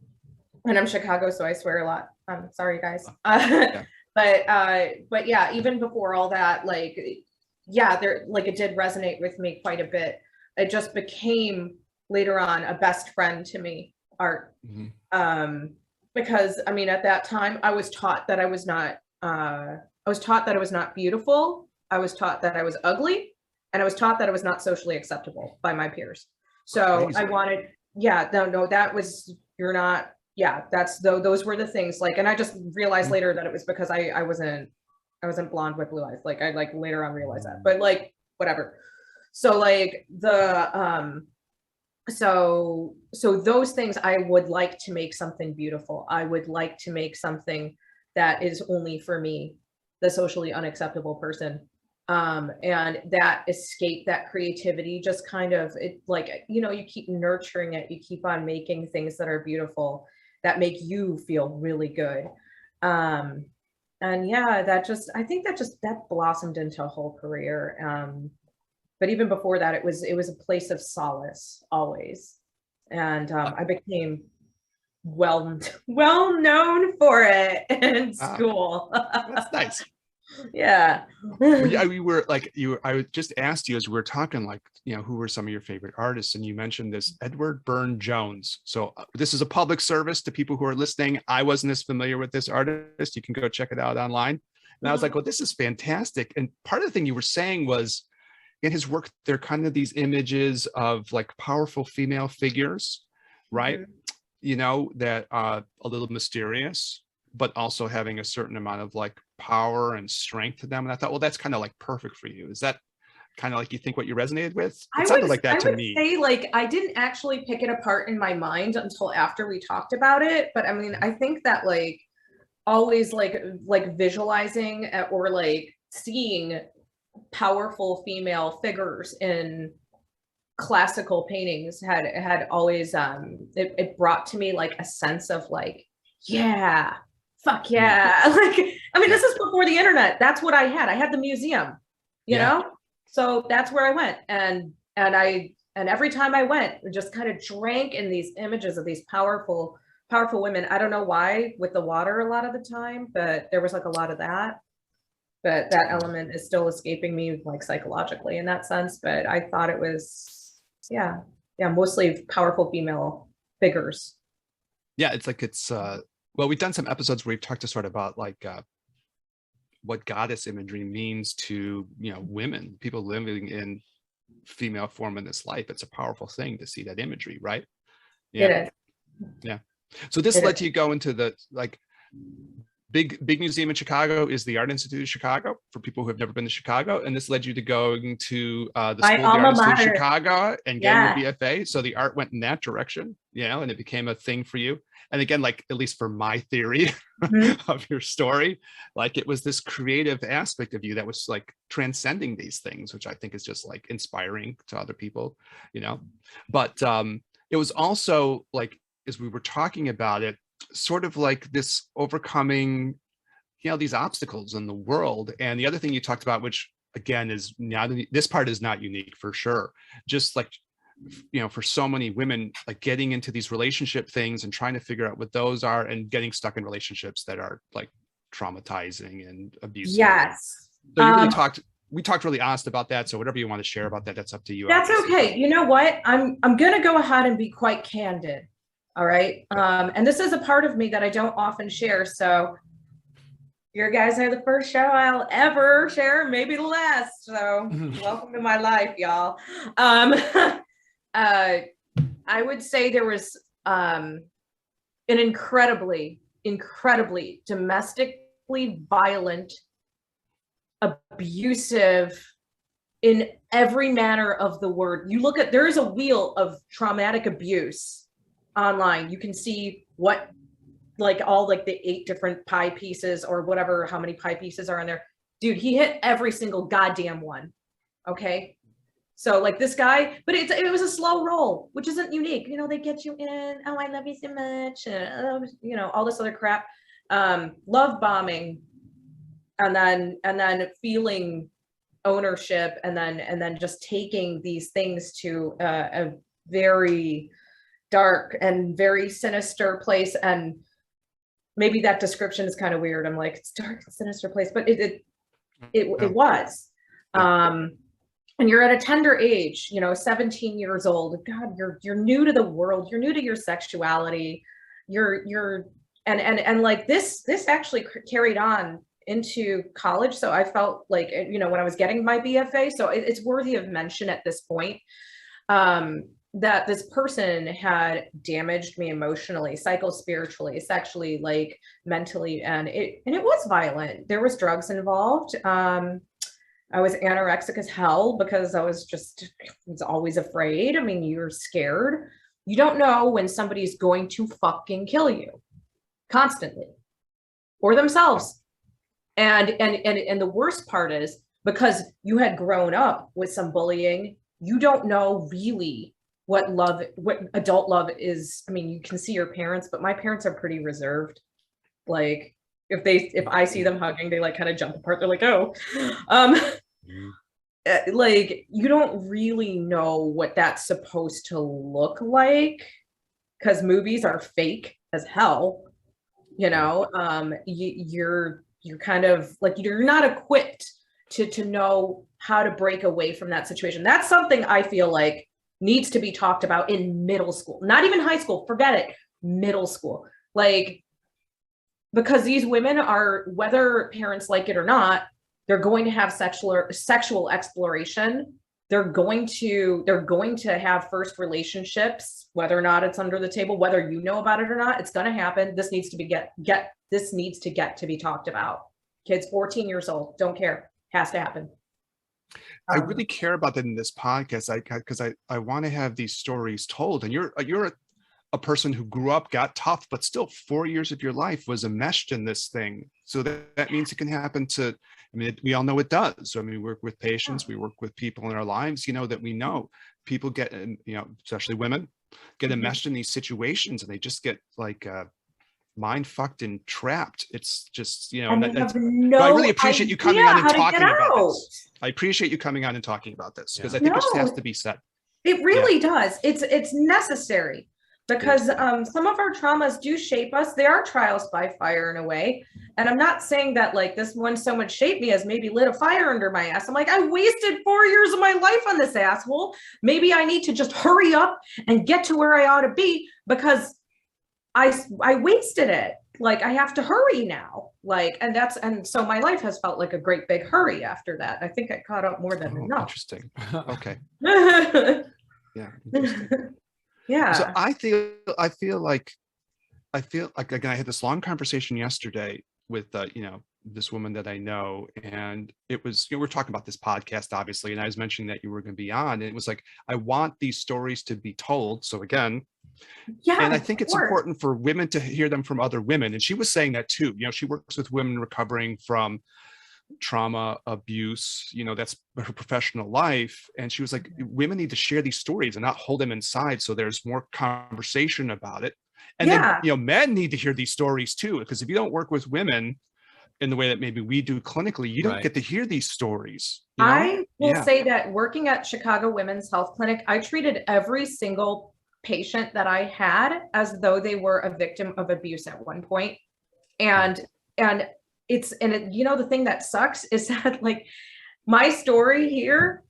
[SPEAKER 5] I'm Chicago, so I swear a lot. I'm sorry, guys.
[SPEAKER 4] Yeah.
[SPEAKER 5] But yeah, even before all that, like, yeah, there, like, it did resonate with me quite a bit. It just became later on a best friend to me, art. Because I mean, at that time, I was taught that I was not beautiful. I was taught that I was ugly, and I was taught that I was not socially acceptable by my peers. So
[SPEAKER 4] Crazy.
[SPEAKER 5] I wanted, yeah, no, that was, you're not, yeah, those were the things, like, and I just realized later that it was because I wasn't blonde with blue eyes. Like, I like later on realized that, but like, whatever. So like so those things, I would like to make something beautiful. I would like to make something that is only for me, the socially unacceptable person. And that escape, that creativity, just kind of, it, like, you know, you keep nurturing it, you keep on making things that are beautiful, that make you feel really good. And yeah, I think that blossomed into a whole career. But even before that, it was a place of solace always. And I became well known for it in school.
[SPEAKER 4] That's nice.
[SPEAKER 5] Yeah.
[SPEAKER 4] we were like, I just asked you as we were talking, like, you know, who were some of your favorite artists, and you mentioned this Edward Burne-Jones. So this is a public service to people who are listening. I wasn't as familiar with this artist. You can go check it out online. And I was like, well, this is fantastic. And part of the thing you were saying was, in his work, there are kind of these images of like powerful female figures, right? You know, that are a little mysterious, but also having a certain amount of like power and strength to them. And I thought, well, that's kind of like perfect for you. Is that kind of like, you think, what you resonated with? It sounded like that to me.
[SPEAKER 5] I would say, like, I didn't actually pick it apart in my mind until after we talked about it. But I mean, I think that like always like visualizing or like seeing powerful female figures in classical paintings had always it brought to me like a sense of like, yeah, fuck yeah. Like, I mean, this is before the internet. That's what I had the museum, you know, so that's where I went, and every time I went, just kind of drank in these images of these powerful women. I don't know why, with the water a lot of the time, but there was like a lot of that. But that element is still escaping me, like, psychologically in that sense. But I thought it was, yeah, mostly powerful female figures.
[SPEAKER 4] Yeah, it's like, well, we've done some episodes where we've talked to sort of about like what goddess imagery means to, you know, women, people living in female form in this life. It's a powerful thing to see that imagery, right? Yeah.
[SPEAKER 5] It is.
[SPEAKER 4] Yeah. So this led you go into the like big museum in Chicago is the Art Institute of Chicago, for people who have never been to Chicago. And this led you to going to the School of the Art Institute of Chicago and getting your BFA. So the art went in that direction, you know, and it became a thing for you. And again, like, at least for my theory of your story, like, it was this creative aspect of you that was like transcending these things, which I think is just like inspiring to other people, you know. But it was also like, as we were talking about it, sort of like this overcoming, you know, these obstacles in the world. And the other thing you talked about, which again is not, this part is not unique for sure, just like, you know, for so many women, like getting into these relationship things and trying to figure out what those are, and getting stuck in relationships that are like traumatizing and abusive.
[SPEAKER 5] Yes.
[SPEAKER 4] So you really we talked really honest about that. So whatever you want to share about that, that's up to you.
[SPEAKER 5] That's
[SPEAKER 4] obviously.
[SPEAKER 5] okay. You know what? I'm going to go ahead and be quite candid. All right. And this is a part of me that I don't often share. So your guys are the first show I'll ever share, maybe the last. So welcome to my life, y'all. I would say there was an incredibly domestically violent, abusive, in every manner of the word. You look at, there is a wheel of traumatic abuse online. You can see what, like, all like the 8 different pie pieces or whatever, how many pie pieces are in there. Dude, he hit every single goddamn one. Okay. So like this guy, but it was a slow roll, which isn't unique. You know, they get you in, oh, I love you so much. You know, all this other crap, love bombing, and then feeling ownership, and then just taking these things to a very dark and very sinister place. And maybe that description is kind of weird. I'm like, it's dark and sinister place, but it was. And you're at a tender age, you know, 17 years old. God, you're new to the world. You're new to your sexuality. And like this actually carried on into college. So I felt like, you know, when I was getting my BFA, so it's worthy of mention at this point, that this person had damaged me emotionally, psychospiritually, sexually, like mentally, and it was violent. There was drugs involved. I was anorexic as hell because I was always afraid. I mean, you're scared. You don't know when somebody's going to fucking kill you constantly or themselves. And the worst part is because you had grown up with some bullying, you don't know really what adult love is. I mean, you can see your parents, but my parents are pretty reserved. Like if I see them hugging, they like kind of jump apart. They're like, oh, like you don't really know what that's supposed to look like because movies are fake as hell, you know. You're kind of like, you're not equipped to know how to break away from that situation. That's something I feel like needs to be talked about in middle school, not even high school, forget it, middle school. Like, because these women are, whether parents like it or not, they're going to have sexual exploration. They're going to have first relationships, whether or not it's under the table, whether you know about it or not, it's going to happen. This needs to be get to be talked about. Kids 14 years old, don't care, has to happen.
[SPEAKER 4] I really care about that in this podcast, because I want to have these stories told. And you're a person who grew up, got tough, but still 4 years of your life was enmeshed in this thing. So that means it can happen to, I mean, we all know it does. So I mean, we work with patients, we work with people in our lives, you know, that we know people get, you know, especially women get enmeshed in these situations, and they just get like mind fucked and trapped. It's just, you know,
[SPEAKER 5] and
[SPEAKER 4] I really appreciate you coming on and talking about this. I appreciate you coming on and talking about this, because I think it just has to be said.
[SPEAKER 5] It really does. It's necessary. Because some of our traumas do shape us. They are trials by fire in a way. And I'm not saying that like this one so much shaped me as maybe lit a fire under my ass. I'm like, I wasted 4 years of my life on this asshole. Maybe I need to just hurry up and get to where I ought to be, because I wasted it. Like I have to hurry now. Like, and so my life has felt like a great big hurry after that. I think I caught up more than enough.
[SPEAKER 4] Interesting. Okay. Yeah. Interesting.
[SPEAKER 5] Yeah.
[SPEAKER 4] So I feel like again, I had this long conversation yesterday with you know, this woman that I know, and it was, you know, we're talking about this podcast obviously, and I was mentioning that you were going to be on, and it was like, I want these stories to be told. So again, and I think it's important for women to hear them from other women. And she was saying that too. You know, she works with women recovering from trauma, abuse, you know, that's her professional life. And she was like, women need to share these stories and not hold them inside, so there's more conversation about it. And then, you know, men need to hear these stories too, because if you don't work with women in the way that maybe we do clinically, you don't get to hear these stories, you know?
[SPEAKER 5] I will say that working at Chicago Women's Health Clinic, I treated every single patient that I had as though they were a victim of abuse at one point. And you know, the thing that sucks is that like my story here,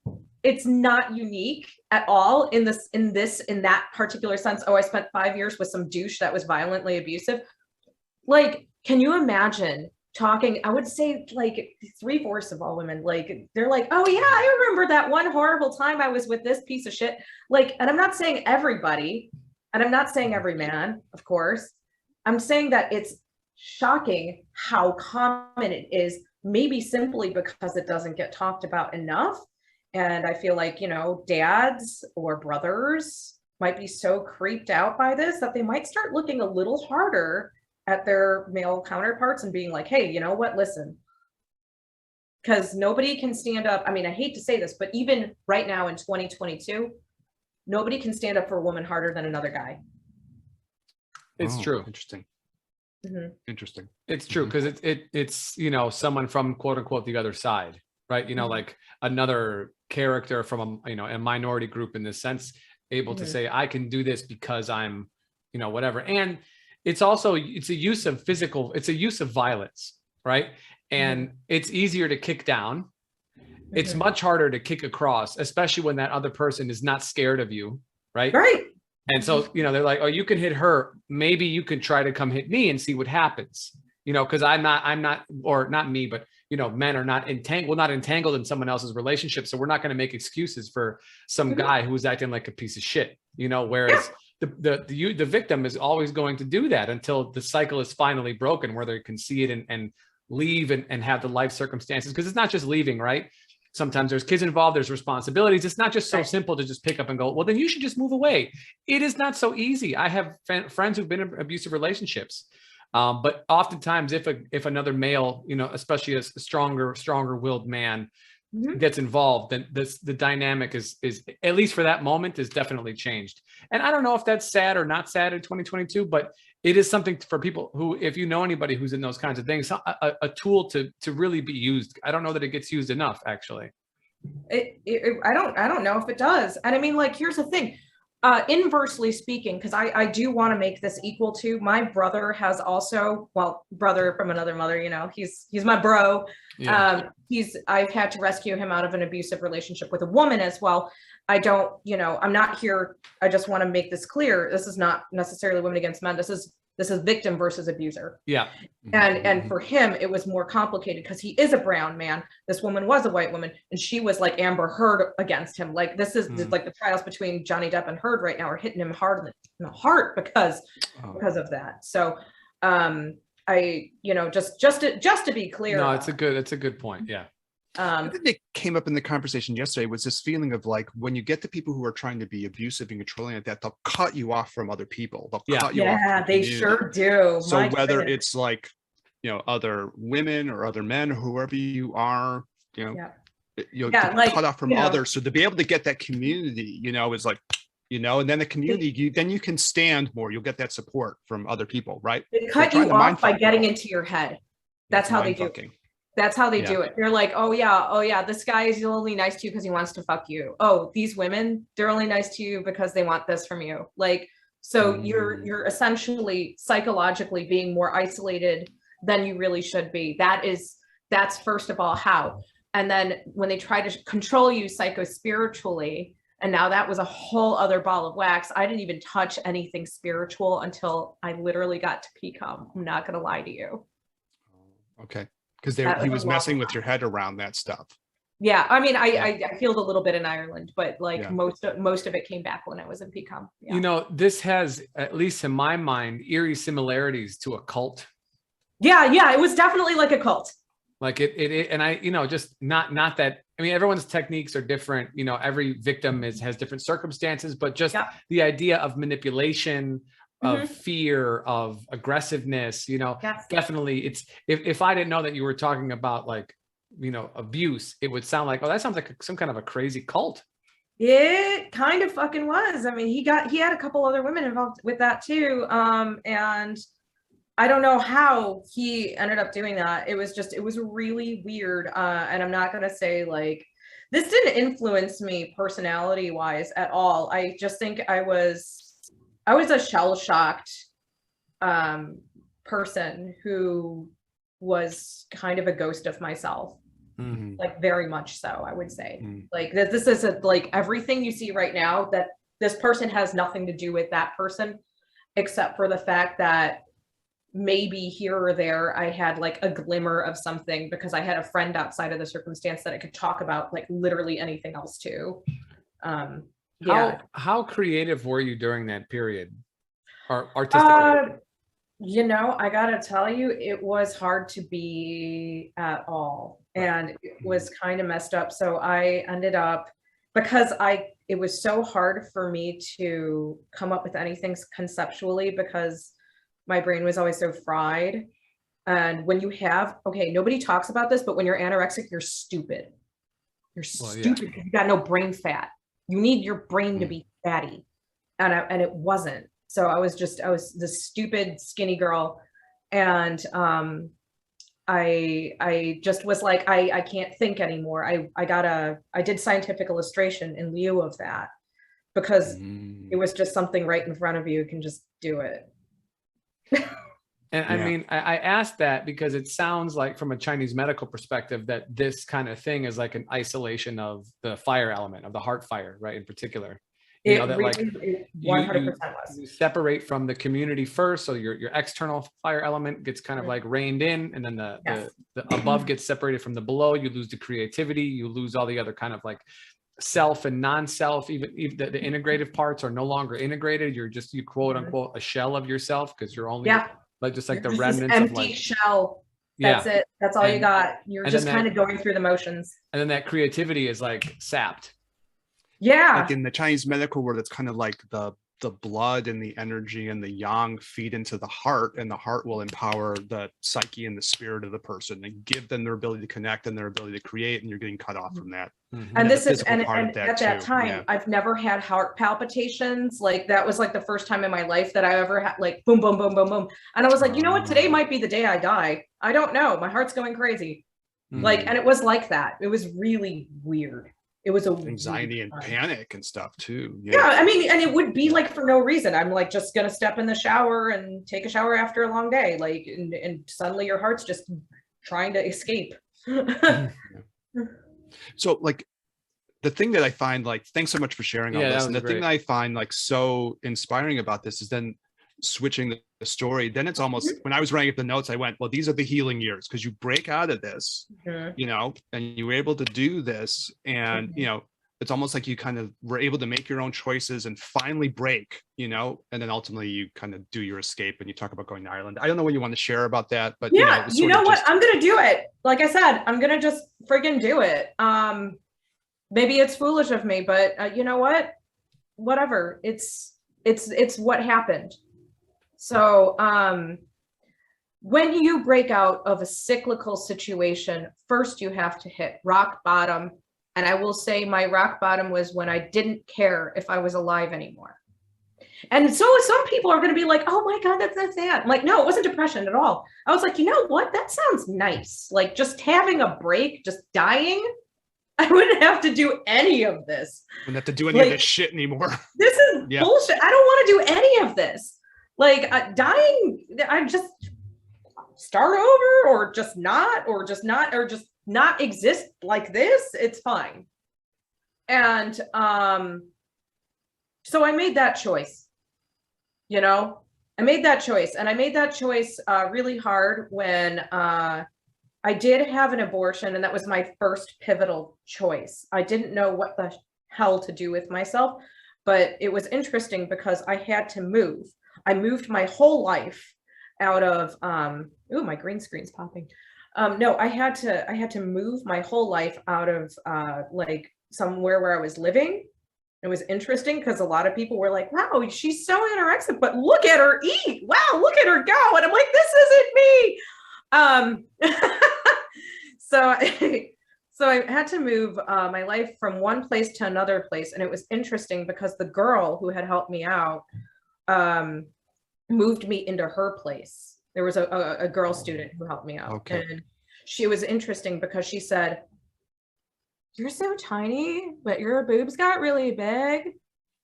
[SPEAKER 5] it's not unique at all in that particular sense. Oh, I spent 5 years with some douche that was violently abusive. Like, can you imagine talking? I would say like 3/4 of all women, like they're like, oh yeah, I remember that one horrible time I was with this piece of shit. Like, and I'm not saying everybody, and I'm not saying every man, of course. I'm saying that it's shocking how common it is, maybe simply because it doesn't get talked about enough. And I feel like, you know, dads or brothers might be so creeped out by this that they might start looking a little harder at their male counterparts and being like, hey, you know what, listen, because nobody can stand up. I mean, I hate to say this, but even right now in 2022, nobody can stand up for a woman harder than another guy.
[SPEAKER 3] It's true.
[SPEAKER 4] Interesting. Interesting.
[SPEAKER 3] It's true, because it's you know, someone from quote unquote the other side, right? You know, like another character from a, you know, a minority group in this sense, able to say, I can do this because I'm, you know, whatever. And it's also, it's a use of violence, right? And it's easier to kick down. It's much harder to kick across, especially when that other person is not scared of you, right?
[SPEAKER 5] Right.
[SPEAKER 3] And so, they're like, oh, you can hit her. Maybe you can try to come hit me and see what happens, because I'm not, or not me, but, men are not entangled in someone else's relationship. So we're not going to make excuses for some guy who's acting like a piece of shit, whereas the victim is always going to do that until the cycle is finally broken, where they can see it and leave and have the life circumstances. Because it's not just leaving, right? Sometimes there's kids involved, there's responsibilities. It's not just so simple to just pick up and go, well, then you should just move away. It is not so easy. I have friends who've been in abusive relationships. But oftentimes if another male, especially a stronger willed man gets involved, then the dynamic is, at least for that moment, is definitely changed. And I don't know if that's sad or not sad in 2022, but it is something for people who, if you know anybody who's in those kinds of things, a tool to really be used. I don't know that it gets used enough, actually.
[SPEAKER 5] I don't know if it does. And I mean, like, here's the thing. Inversely speaking, because I do want to make this equal to, my brother has also, brother from another mother, he's my bro. Yeah. I've had to rescue him out of an abusive relationship with a woman as well. I don't, I'm not here. I just want to make this clear. This is not necessarily women against men. This is victim versus abuser. Yeah. And for him, it was more complicated because he is a brown man. This woman was a white woman, and she was like Amber Heard against him. Like, this is like the trials between Johnny Depp and Heard right now are hitting him hard in the heart because of that. So, just to be clear.
[SPEAKER 3] No, it's a good point. Yeah.
[SPEAKER 4] I think it came up in the conversation yesterday, was this feeling of like, when you get the people who are trying to be abusive and controlling like that, they'll cut you off from other people. They'll cut you off. Yeah,
[SPEAKER 5] they sure do.
[SPEAKER 4] So whether it's like, other women or other men, or whoever you are, you'll get cut off from others. So to be able to get that community, is like, and then the community, then you can stand more. You'll get that support from other people, right?
[SPEAKER 5] They cut you off by getting into your head. That's how they do it. That's how they do it. They're like, oh yeah, this guy is only nice to you because he wants to fuck you. Oh, these women, they're only nice to you because they want this from you. Like, so you're essentially psychologically being more isolated than you really should be. That's first of all how. And then when they try to control you psycho-spiritually, and now that was a whole other ball of wax. I didn't even touch anything spiritual until I literally got to PCOM. I'm not going to lie to you.
[SPEAKER 4] Okay. Because he was messing with your head around that stuff.
[SPEAKER 5] Yeah, I mean, I healed a little bit in Ireland, but like most of it came back when I was in PCOM. Yeah.
[SPEAKER 3] This has, at least in my mind, eerie similarities to a cult.
[SPEAKER 5] Yeah, it was definitely like a cult.
[SPEAKER 3] Like it and I, just not that. I mean, everyone's techniques are different. Every victim has different circumstances, but just the idea of manipulation, of fear, of aggressiveness, definitely it's, if I didn't know that you were talking about like, abuse, it would sound like, oh, that sounds like some kind of a crazy cult.
[SPEAKER 5] It kind of fucking was. I mean, he had a couple other women involved with that too. And I don't know how he ended up doing that. It was really weird. And I'm not going to say like, this didn't influence me personality wise at all. I just think I was a shell-shocked person who was kind of a ghost of myself, like very much so, I would say. Like this is like everything you see right now, that this person has nothing to do with that person, except for the fact that maybe here or there I had like a glimmer of something because I had a friend outside of the circumstance that I could talk about like literally anything else to.
[SPEAKER 3] How creative were you during that period, or artistically?
[SPEAKER 5] I gotta tell you, it was hard to be at all, and it was kind of messed up. So I ended up, because it was so hard for me to come up with anything conceptually because my brain was always so fried. And when you have, nobody talks about this, but when you're anorexic, you're stupid. You're stupid because you got no brain fat. You need your brain to be fatty. And it wasn't. So I was this stupid skinny girl. And I just was like, I can't think anymore. I did scientific illustration in lieu of that because it was just something right in front of you. You can just do it.
[SPEAKER 3] And I mean, I asked that because it sounds like from a Chinese medical perspective that this kind of thing is like an isolation of the fire element, of the heart fire, right? In particular, you know, that
[SPEAKER 5] really,
[SPEAKER 3] like
[SPEAKER 5] it 100% was.
[SPEAKER 3] you separate from the community first. So your external fire element gets kind of like reined in, and then the above gets separated from the below. You lose the creativity, you lose all the other kind of like self and non-self, even the integrative parts are no longer integrated. You're just, you quote unquote, a shell of yourself, because you're only like just like the remnants
[SPEAKER 5] empty
[SPEAKER 3] of like
[SPEAKER 5] shell. That's it. That's all you got. You're just kind of going through the motions.
[SPEAKER 3] And then that creativity is like sapped.
[SPEAKER 5] Yeah.
[SPEAKER 4] Like in the Chinese medical world, it's kind of like the blood and the energy and the yang feed into the heart, and the heart will empower the psyche and the spirit of the person and give them their ability to connect and their ability to create, and you're getting cut off from that.
[SPEAKER 5] And this is, and at that time, I've never had heart palpitations. Like that was like the first time in my life that I ever had like boom, boom, boom, boom, boom. And I was like, you know what, today might be the day I die. I don't know. My heart's going crazy. Like, and it was like that. It was really weird. It was a
[SPEAKER 4] anxiety and panic and stuff too.
[SPEAKER 5] Yeah, I mean, and it would be like for no reason. I'm like just gonna step in the shower and take a shower after a long day, like, and suddenly your heart's just trying to escape.
[SPEAKER 4] So, like, the thing that I find, like, thanks so much for sharing all this. And the thing that I find like so inspiring about this is then switching the story. Then it's almost, when I was writing up the notes, I went, well, these are the healing years, because you break out of this, you know, and you were able to do this. And, you know, it's almost like you kind of were able to make your own choices and finally break, you know, and then ultimately you kind of do your escape, and you talk about going to Ireland. I don't know what you want to share about that, but
[SPEAKER 5] you know what, I'm going to do it. Like I said, I'm going to just friggin' do it. Maybe it's foolish of me, but you know what, whatever. It's what happened. So when you break out of a cyclical situation, first you have to hit rock bottom. And I will say my rock bottom was when I didn't care if I was alive anymore. And so some people are going to be like, oh my God, that's sad. I'm like, no, it wasn't depression at all. I was like, you know what? That sounds nice. Like just having a break, just dying. I wouldn't have to do any of this.
[SPEAKER 4] I wouldn't have to do any of this shit anymore.
[SPEAKER 5] This is bullshit. I don't want to do any of this. Like dying, I just start over, or just not exist like this. It's fine. And so I made that choice. You know, I made that choice, and I made that choice really hard when I did have an abortion, and that was my first pivotal choice. I didn't know what the hell to do with myself, but it was interesting because I had to move. I moved my whole life out of, ooh, my green screen's popping. No, I had to move my whole life out of like somewhere where I was living. It was interesting because a lot of people were like, wow, she's so anorexic, but look at her eat. Wow, look at her go. And I'm like, this isn't me. So I had to move my life from one place to another place. And it was interesting because the girl who had helped me out moved me into her place. There was a girl student who helped me out. Okay. And she was interesting because she said, you're so tiny, but your boobs got really big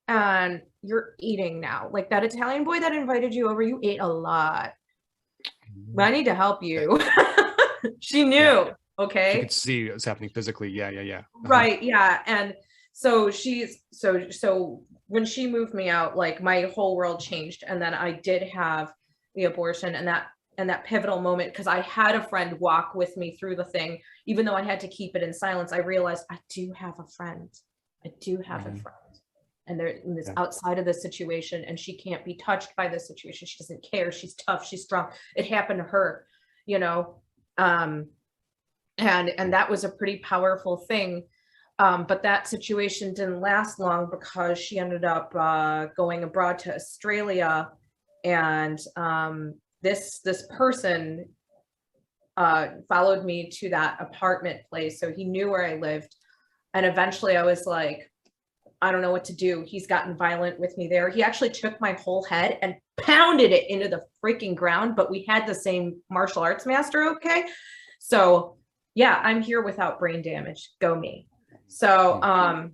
[SPEAKER 5] and you're eating now. Like that Italian boy that invited you over, you ate a lot. I need to help you. She knew. Yeah. Okay.
[SPEAKER 4] You could see what's happening physically. Yeah.
[SPEAKER 5] Right. Yeah. And so so when she moved me out, like my whole world changed. And then I did have the abortion, and that pivotal moment, because I had a friend walk with me through the thing, even though I had to keep it in silence. I realized I do have a friend. I do have a friend, and they're in this outside of the situation, and she can't be touched by this situation. She doesn't care. She's tough. She's strong. It happened to her, you know, and that was a pretty powerful thing. But that situation didn't last long because she ended up going abroad to Australia, and this person followed me to that apartment place. So he knew where I lived. And eventually I was like, I don't know what to do. He's gotten violent with me there. He actually took my whole head and pounded it into the freaking ground, but we had the same martial arts master. Okay. So yeah, I'm here without brain damage. Go me. So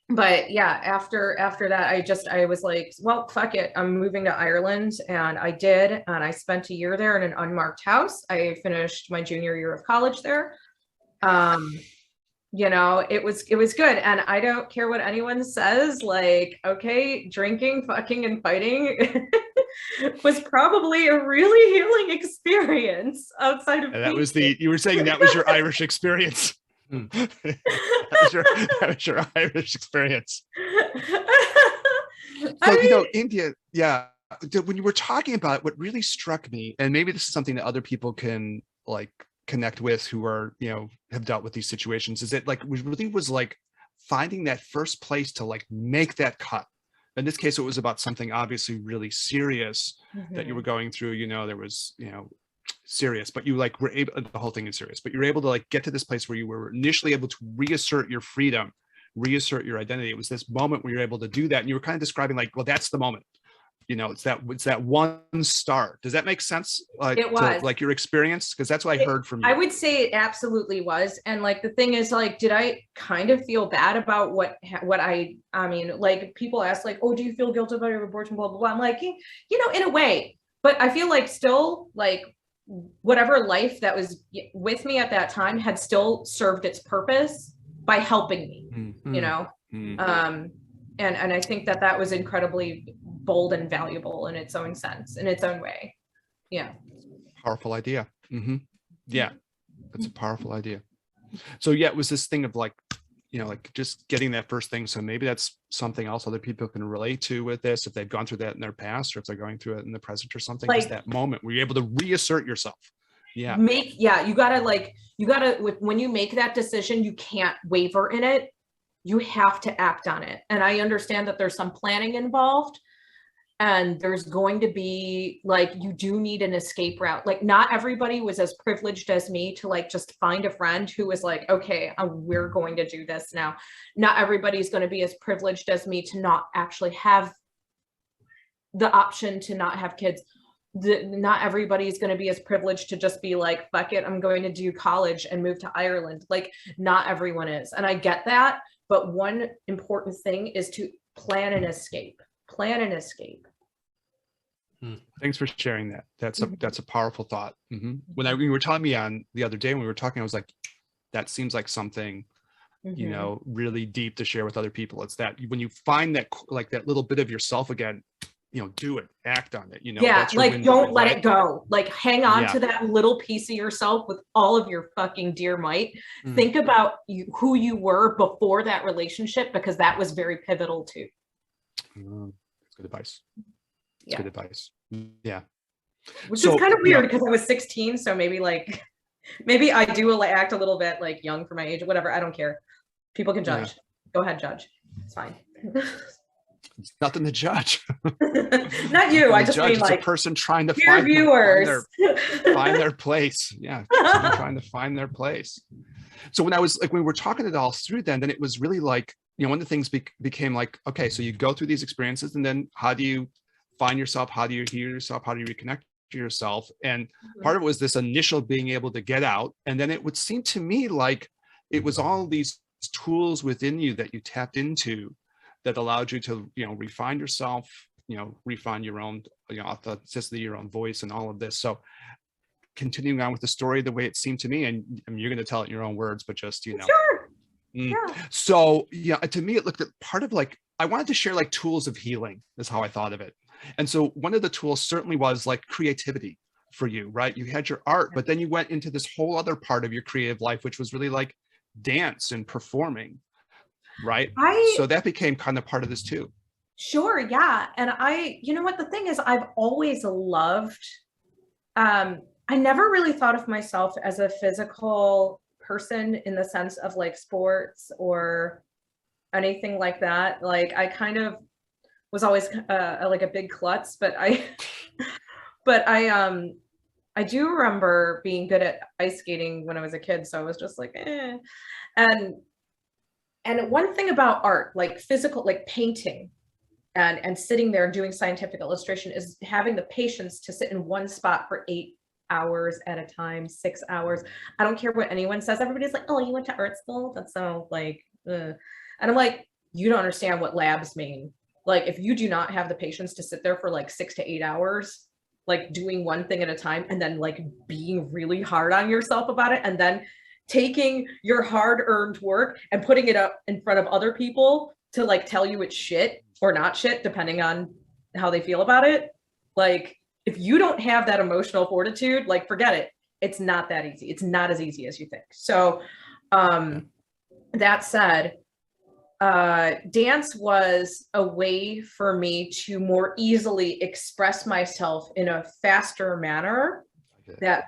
[SPEAKER 5] but yeah, after that, I was like, well, fuck it, I'm moving to Ireland. And I did, and I spent a year there in an unmarked house. I finished my junior year of college there. You know, it was good. And I don't care what anyone says, like, okay, drinking, fucking, and fighting was probably a really healing experience outside of
[SPEAKER 4] And that was you were saying that was your Irish experience. that was your Irish experience. So, you know, India, yeah. When you were talking about it, what really struck me, and maybe this is something that other people can like connect with who are, you know, have dealt with these situations, is that like we really was like finding that first place to like make that cut. In this case, it was about something obviously really serious that you were going through. You know, there was, you know, serious, but you like were able, the whole thing is serious, but you were able to like get to this place where you were initially able to reassert your freedom, reassert your identity. It was this moment where you're able to do that. And you were kind of describing like, well, that's the moment. You know, it's that one start. Does that make sense? Like,
[SPEAKER 5] it was
[SPEAKER 4] like your experience, because that's what I heard from you.
[SPEAKER 5] I would say it absolutely was. And like the thing is, like, did I kind of feel bad about what I mean, like people ask like, oh, do you feel guilty about your abortion, blah blah blah. I'm like, you know, in a way, but I feel like still like whatever life that was with me at that time had still served its purpose by helping me, you know. And I think that was incredibly bold and valuable in its own sense, in its own way. Yeah.
[SPEAKER 4] Powerful idea. Yeah, that's a powerful idea. So yeah, it was this thing of like, you know, like just getting that first thing. So maybe that's something else other people can relate to with this, if they've gone through that in their past, or if they're going through it in the present or something. Like, just that moment where you're able to reassert yourself. Yeah.
[SPEAKER 5] You gotta, when you make that decision, you can't waver in it. You have to act on it. And I understand that there's some planning involved, and there's going to be like, you do need an escape route. Like not everybody was as privileged as me to like just find a friend who was like, okay, we're going to do this now. Not everybody's going to be as privileged as me to not actually have the option to not have kids. Not everybody's going to be as privileged to just be like, fuck it, I'm going to do college and move to Ireland. Like not everyone is. And I get that. But one important thing is to plan an escape. Plan an escape.
[SPEAKER 4] Thanks for sharing that. That's a powerful thought. When you were telling me on the other day when we were talking, I was like, that seems like something, you know, really deep to share with other people. It's that when you find that like that little bit of yourself again, you know, do it, act on it, you know.
[SPEAKER 5] Yeah, like don't let it go. Like hang on to that little piece of yourself with all of your fucking dear might. Think about who you were before that relationship, because that was very pivotal too.
[SPEAKER 4] That's good advice. That's good advice. Yeah.
[SPEAKER 5] Which is kind of weird because I was 16, so maybe I do act a little bit like young for my age, whatever. I don't care. People can judge. Go ahead, judge. It's fine.
[SPEAKER 4] It's nothing to judge.
[SPEAKER 5] Not you. I just mean like
[SPEAKER 4] a person trying to
[SPEAKER 5] find
[SPEAKER 4] their place. Yeah, trying to find their place. So when we were talking it all through, then it was really like, you know, one of the things became like, okay, so you go through these experiences, and then how do you find yourself? How do you heal yourself? How do you reconnect to yourself? And part of it was this initial being able to get out, and then it would seem to me like it was all these tools within you that you tapped into that allowed you to, you know, refine yourself, you know, refine your own, you know, authenticity, your own voice, and all of this. So continuing on with the story the way it seemed to me, and I mean, you're going to tell it in your own words, but just, you know.
[SPEAKER 5] Sure. Yeah.
[SPEAKER 4] So yeah, to me, it looked at part of like, I wanted to share like tools of healing is how I thought of it. And so one of the tools certainly was like creativity for you, right? You had your art, but then you went into this whole other part of your creative life, which was really like dance and performing. Right. So that became kind of part of this too.
[SPEAKER 5] Sure. Yeah. And you know what, the thing is, I've always loved, I never really thought of myself as a physical person in the sense of like sports or anything like that. Like I kind of was always like a big klutz, but I do remember being good at ice skating when I was a kid. So I was just like, eh. And one thing about art, like physical, like painting and sitting there and doing scientific illustration, is having the patience to sit in one spot for 8 hours at a time, 6 hours. I don't care what anyone says. Everybody's like, oh, you went to art school? That's so like, and I'm like, you don't understand what labs mean. Like if you do not have the patience to sit there for like 6 to 8 hours, like doing one thing at a time, and then like being really hard on yourself about it, and then taking your hard-earned work and putting it up in front of other people to like tell you it's shit or not shit, depending on how they feel about it. Like if you don't have that emotional fortitude, like forget it. It's not that easy. It's not as easy as you think. So that said, dance was a way for me to more easily express myself in a faster manner that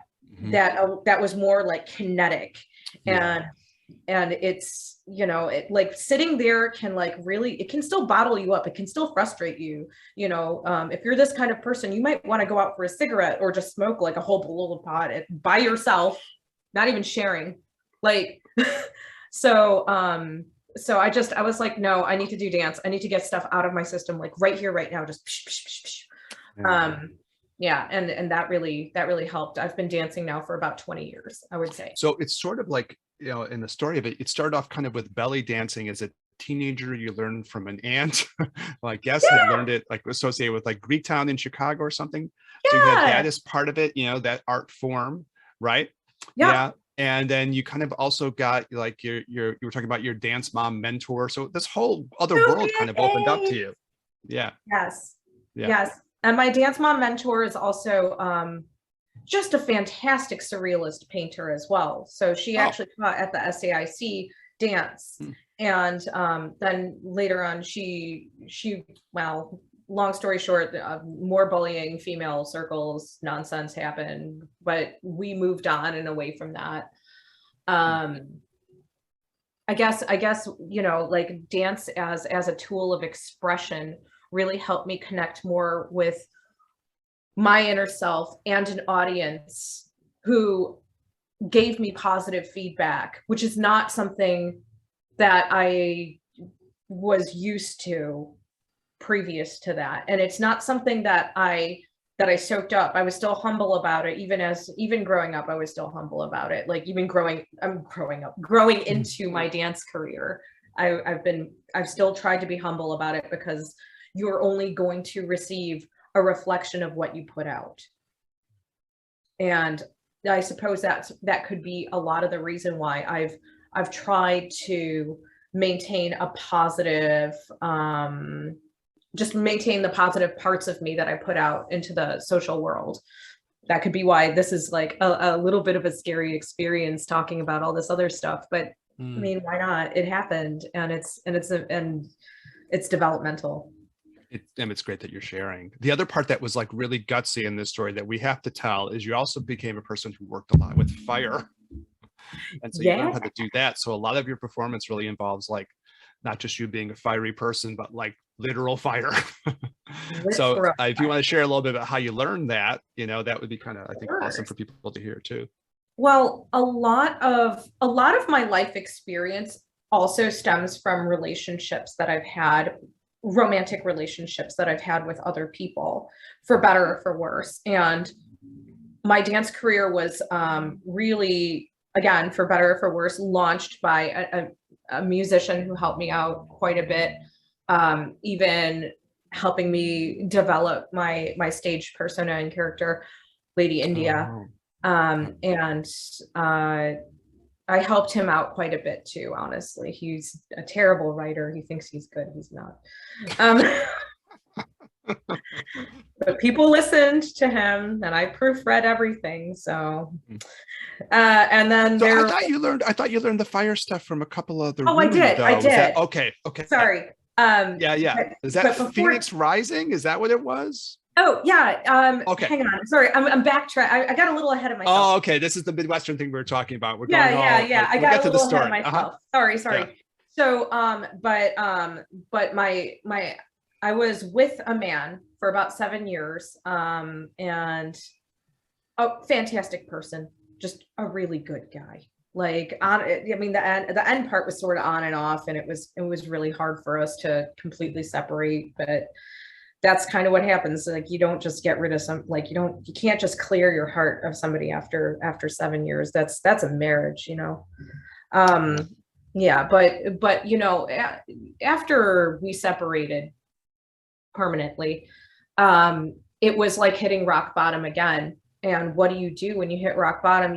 [SPEAKER 5] was more like kinetic. And it's, you know, it like sitting there can like really, it can still bottle you up. It can still frustrate you. You know, if you're this kind of person, you might want to go out for a cigarette or just smoke like a whole bowl of pot by yourself, not even sharing. Like, so I was like, no, I need to do dance. I need to get stuff out of my system, like right here, right now, just yeah. And that really helped. I've been dancing now for about 20 years, I would say.
[SPEAKER 4] So it's sort of like, you know, in the story of it, it started off kind of with belly dancing as a teenager. You learned from an aunt, well, I guess had learned it like associated with like Greektown in Chicago or something. So you had that as part of it, you know, that art form, right? Yeah. And then you kind of also got like you were talking about your dance mom mentor. So this whole other world kind of opened up to you. Yeah.
[SPEAKER 5] Yes. And my dance mom mentor is also just a fantastic surrealist painter as well. So she actually taught at the SAIC dance. And then later on, she well, long story short, more bullying, female circles, nonsense happened, but we moved on and away from that. I guess, you know, like dance as a tool of expression really helped me connect more with my inner self and an audience who gave me positive feedback, which is not something that I was used to previous to that. And it's not something that I soaked up. I was still humble about it. Even growing up, I was still humble about it. Like even growing into my dance career, I've still tried to be humble about it, because you're only going to receive a reflection of what you put out. And I suppose that could be a lot of the reason why I've tried to maintain a positive, just maintain the positive parts of me that I put out into the social world. That could be why this is like a little bit of a scary experience talking about all this other stuff, but I mean, why not? It happened, and it's developmental.
[SPEAKER 4] And it's great that you're sharing. The other part that was like really gutsy in this story that we have to tell is you also became a person who worked a lot with fire. And so you learned how to do that. So a lot of your performance really involves like, not just you being a fiery person, but like literal fire. So if you want to share a little bit about how you learned that, you know, that would be kind of, I think, awesome for people to hear too.
[SPEAKER 5] Well, a lot of my life experience also stems from relationships that I've had, romantic relationships that I've had with other people, for better or for worse. And my dance career was really, again, for better or for worse, launched by a musician who helped me out quite a bit, even helping me develop my stage persona and character, Lady India. And I helped him out quite a bit too, honestly. He's a terrible writer. He thinks he's good. He's not. But people listened to him, and I proofread everything. So, and then
[SPEAKER 4] I thought you learned the fire stuff from a couple other.
[SPEAKER 5] Oh, I did.
[SPEAKER 4] Okay.
[SPEAKER 5] Sorry.
[SPEAKER 4] Yeah. Is that Phoenix Rising? Is that what it was?
[SPEAKER 5] Oh yeah.
[SPEAKER 4] Okay.
[SPEAKER 5] Hang on. Sorry, I'm backtrack. I got a little ahead of myself.
[SPEAKER 4] Oh, okay. This is the Midwestern thing we were talking about. We're
[SPEAKER 5] going
[SPEAKER 4] I
[SPEAKER 5] got a little ahead of myself. Sorry. Yeah. So, but I was with a man for about 7 years, and a fantastic person, just a really good guy. Like the end part was sort of on and off, and it was really hard for us to completely separate, but that's kind of what happens. Like you don't just get rid of you can't just clear your heart of somebody after 7 years. That's a marriage, you know? Yeah, but you know, after we separated permanently, it was like hitting rock bottom again. And what do you do when you hit rock bottom?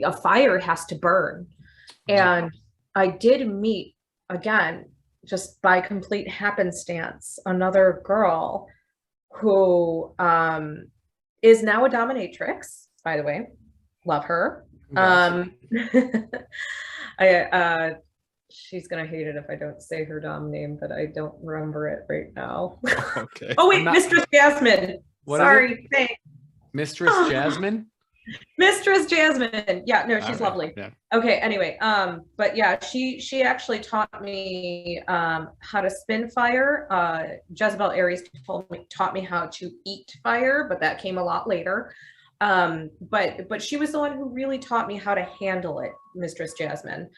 [SPEAKER 5] A fire has to burn. And I did meet again, just by complete happenstance, another girl who is now a dominatrix, by the way. Love her. She's gonna hate it if I don't say her dom name, but I don't remember it right now.
[SPEAKER 4] Okay.
[SPEAKER 5] Oh wait, Mistress Jasmine. Sorry, thanks.
[SPEAKER 3] Mistress Jasmine?
[SPEAKER 5] Mistress Jasmine. Yeah, no, she's lovely.
[SPEAKER 4] Yeah.
[SPEAKER 5] Okay, anyway, but yeah, she actually taught me how to spin fire. Jezebel Aries taught me how to eat fire, but that came a lot later. But she was the one who really taught me how to handle it, Mistress Jasmine.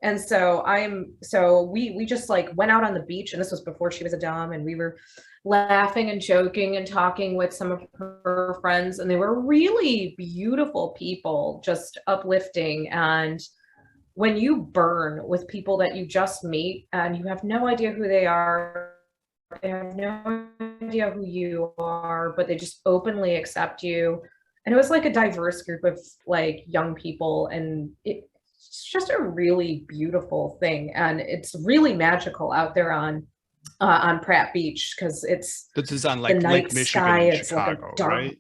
[SPEAKER 5] And so we just like went out on the beach, and this was before she was a dom, and we were laughing and joking and talking with some of her friends, and they were really beautiful people, just uplifting. And when you burn with people that you just meet and you have no idea who they are, they have no idea who you are, but they just openly accept you. And it was like a diverse group of like young people, and it's just a really beautiful thing. And it's really magical out there on Pratt Beach, because
[SPEAKER 4] this is on like Lake Michigan in Chicago, like right?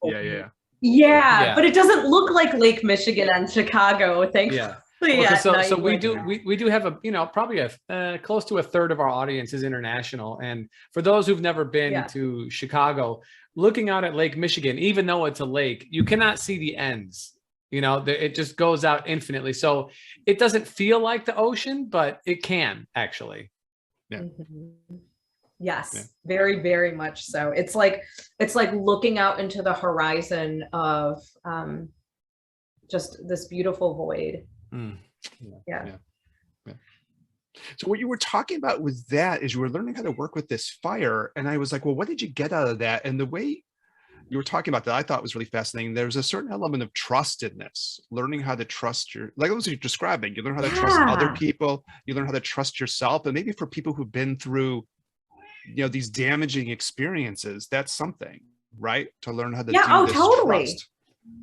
[SPEAKER 5] Yeah, but it doesn't look like Lake Michigan and Chicago, thankfully.
[SPEAKER 3] Yeah. Well, so we do have a, you know, probably a close to a third of our audience is international. And for those who've never been to Chicago, looking out at Lake Michigan, even though it's a lake, you cannot see the ends. You know, it just goes out infinitely. So it doesn't feel like the ocean, but it can actually.
[SPEAKER 4] Yeah.
[SPEAKER 5] Mm-hmm. Yes, very, very much so. It's like looking out into the horizon of just this beautiful void. Yeah.
[SPEAKER 4] So what you were talking about with that is you were learning how to work with this fire, and I was like, well, what did you get out of that? And the way you were talking about that, I thought was really fascinating. There's a certain element of trust in this, learning how to trust like what you're describing. You learn how to trust other people. You learn how to trust yourself. And maybe for people who've been through, you know, these damaging experiences, that's something, right? To learn how to do this
[SPEAKER 5] totally.
[SPEAKER 4] Trust.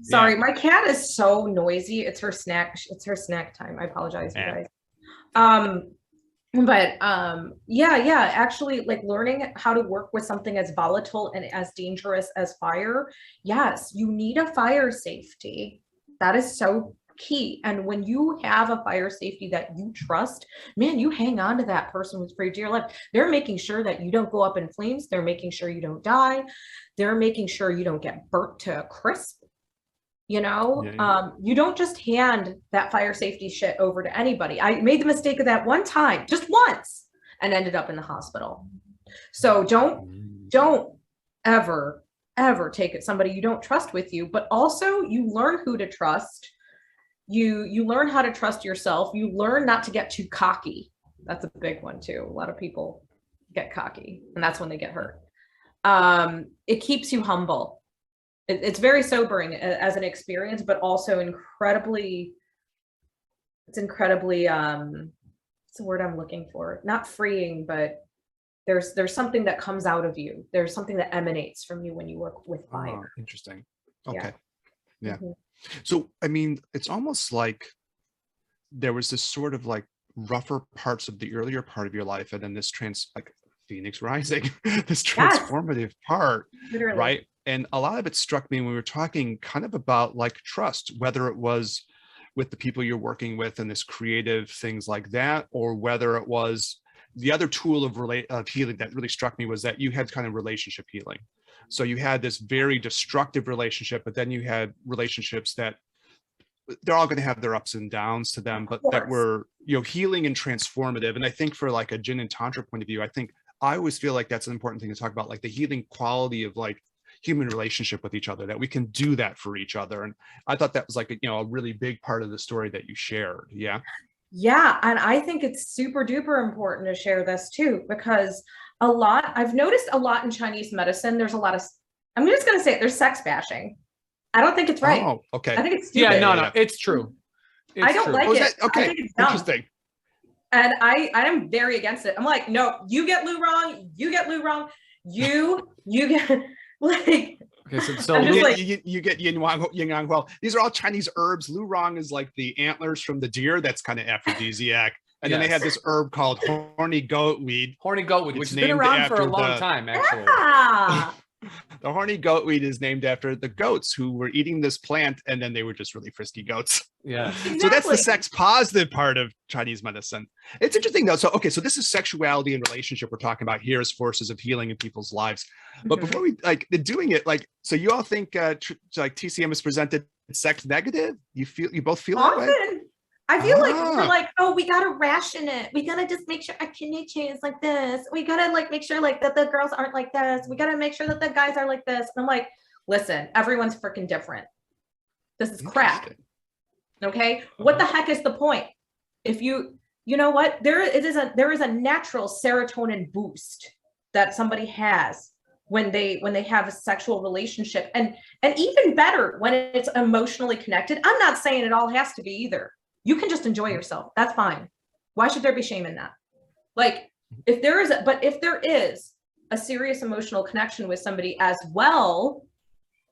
[SPEAKER 5] Sorry, my cat is so noisy. It's her snack time. I apologize, you guys. Actually, like learning how to work with something as volatile and as dangerous as fire. Yes, you need a fire safety. That is so key. And when you have a fire safety that you trust, man, you hang on to that person for your dear life. They're making sure that you don't go up in flames. They're making sure you don't die. They're making sure you don't get burnt to a crisp. You know, you don't just hand that fire safety shit over to anybody. I made the mistake of that one time, just once, and ended up in the hospital. So don't ever take it somebody you don't trust with you, but also you learn who to trust. You learn how to trust yourself. You learn not to get too cocky. That's a big one too. A lot of people get cocky, and that's when they get hurt. It keeps you humble. It's very sobering as an experience, but also incredibly, what's the word I'm looking for? Not freeing, but there's something that comes out of you. There's something that emanates from you when you work with fire.
[SPEAKER 4] Oh, interesting. Okay. Yeah.
[SPEAKER 5] Mm-hmm.
[SPEAKER 4] So, I mean, it's almost like there was this sort of like rougher parts of the earlier part of your life, and then this like Phoenix Rising, this transformative part, literally. Right? And a lot of it struck me when we were talking kind of about like trust, whether it was with the people you're working with and this creative things like that, or whether it was the other tool of healing that really struck me was that you had kind of relationship healing. So you had this very destructive relationship, but then you had relationships that they're all going to have their ups and downs to them, but that were, you know, healing and transformative. And I think for like a Yin and Tantra point of view, I always feel like that's an important thing to talk about, like the healing quality of like human relationship with each other, that we can do that for each other. And I thought that was like a really big part of the story that you shared. Yeah.
[SPEAKER 5] And I think it's super duper important to share this too, because I've noticed a lot in Chinese medicine, there's a lot of, I'm just going to say it, there's sex bashing. I don't think it's right.
[SPEAKER 4] Oh, okay.
[SPEAKER 5] I think it's stupid.
[SPEAKER 3] No, it's true.
[SPEAKER 5] I don't
[SPEAKER 3] true.
[SPEAKER 5] like it.
[SPEAKER 4] Okay,
[SPEAKER 5] I think it's dumb.
[SPEAKER 4] interesting.
[SPEAKER 5] And I am very against it. I'm like, no, you get Lou wrong. You get Lou wrong. You get like.
[SPEAKER 3] Okay, so
[SPEAKER 5] I'm just like,
[SPEAKER 4] You get yin yang. Well, these are all Chinese herbs. Lu rong is like the antlers from the deer. That's kind of aphrodisiac. And then they have this herb called horny goatweed.
[SPEAKER 3] Horny goatweed, which
[SPEAKER 4] It's
[SPEAKER 3] has been
[SPEAKER 4] named
[SPEAKER 3] around for a
[SPEAKER 4] after
[SPEAKER 3] long
[SPEAKER 4] the-
[SPEAKER 3] time, actually.
[SPEAKER 5] yeah.
[SPEAKER 4] The horny goatweed is named after the goats who were eating this plant, and then they were just really frisky goats.
[SPEAKER 3] Yeah.
[SPEAKER 4] So that's the
[SPEAKER 5] Exactly.
[SPEAKER 4] sex positive part of Chinese medicine. It's interesting though. So, okay, so this is sexuality and relationship we're talking about here as forces of healing in people's lives. But
[SPEAKER 5] Mhm.
[SPEAKER 4] before we like doing it, like, so you all think like TCM is presented sex negative? You both feel that way?
[SPEAKER 5] Often. I feel like we're
[SPEAKER 4] Ah.
[SPEAKER 5] like, oh, we gotta ration it. We gotta just make sure our kidney is like this. We gotta like make sure like that the girls aren't like this. We gotta make sure that the guys are like this. And I'm like, listen, everyone's freaking different. This is crap.
[SPEAKER 4] Interesting.
[SPEAKER 5] Okay. What the heck is the point? If you know what, there is a natural serotonin boost that somebody has when they have a sexual relationship, and even better when it's emotionally connected. I'm not saying it all has to be either. You can just enjoy yourself. That's fine. Why should there be shame in that? Like, if there is a serious emotional connection with somebody as well,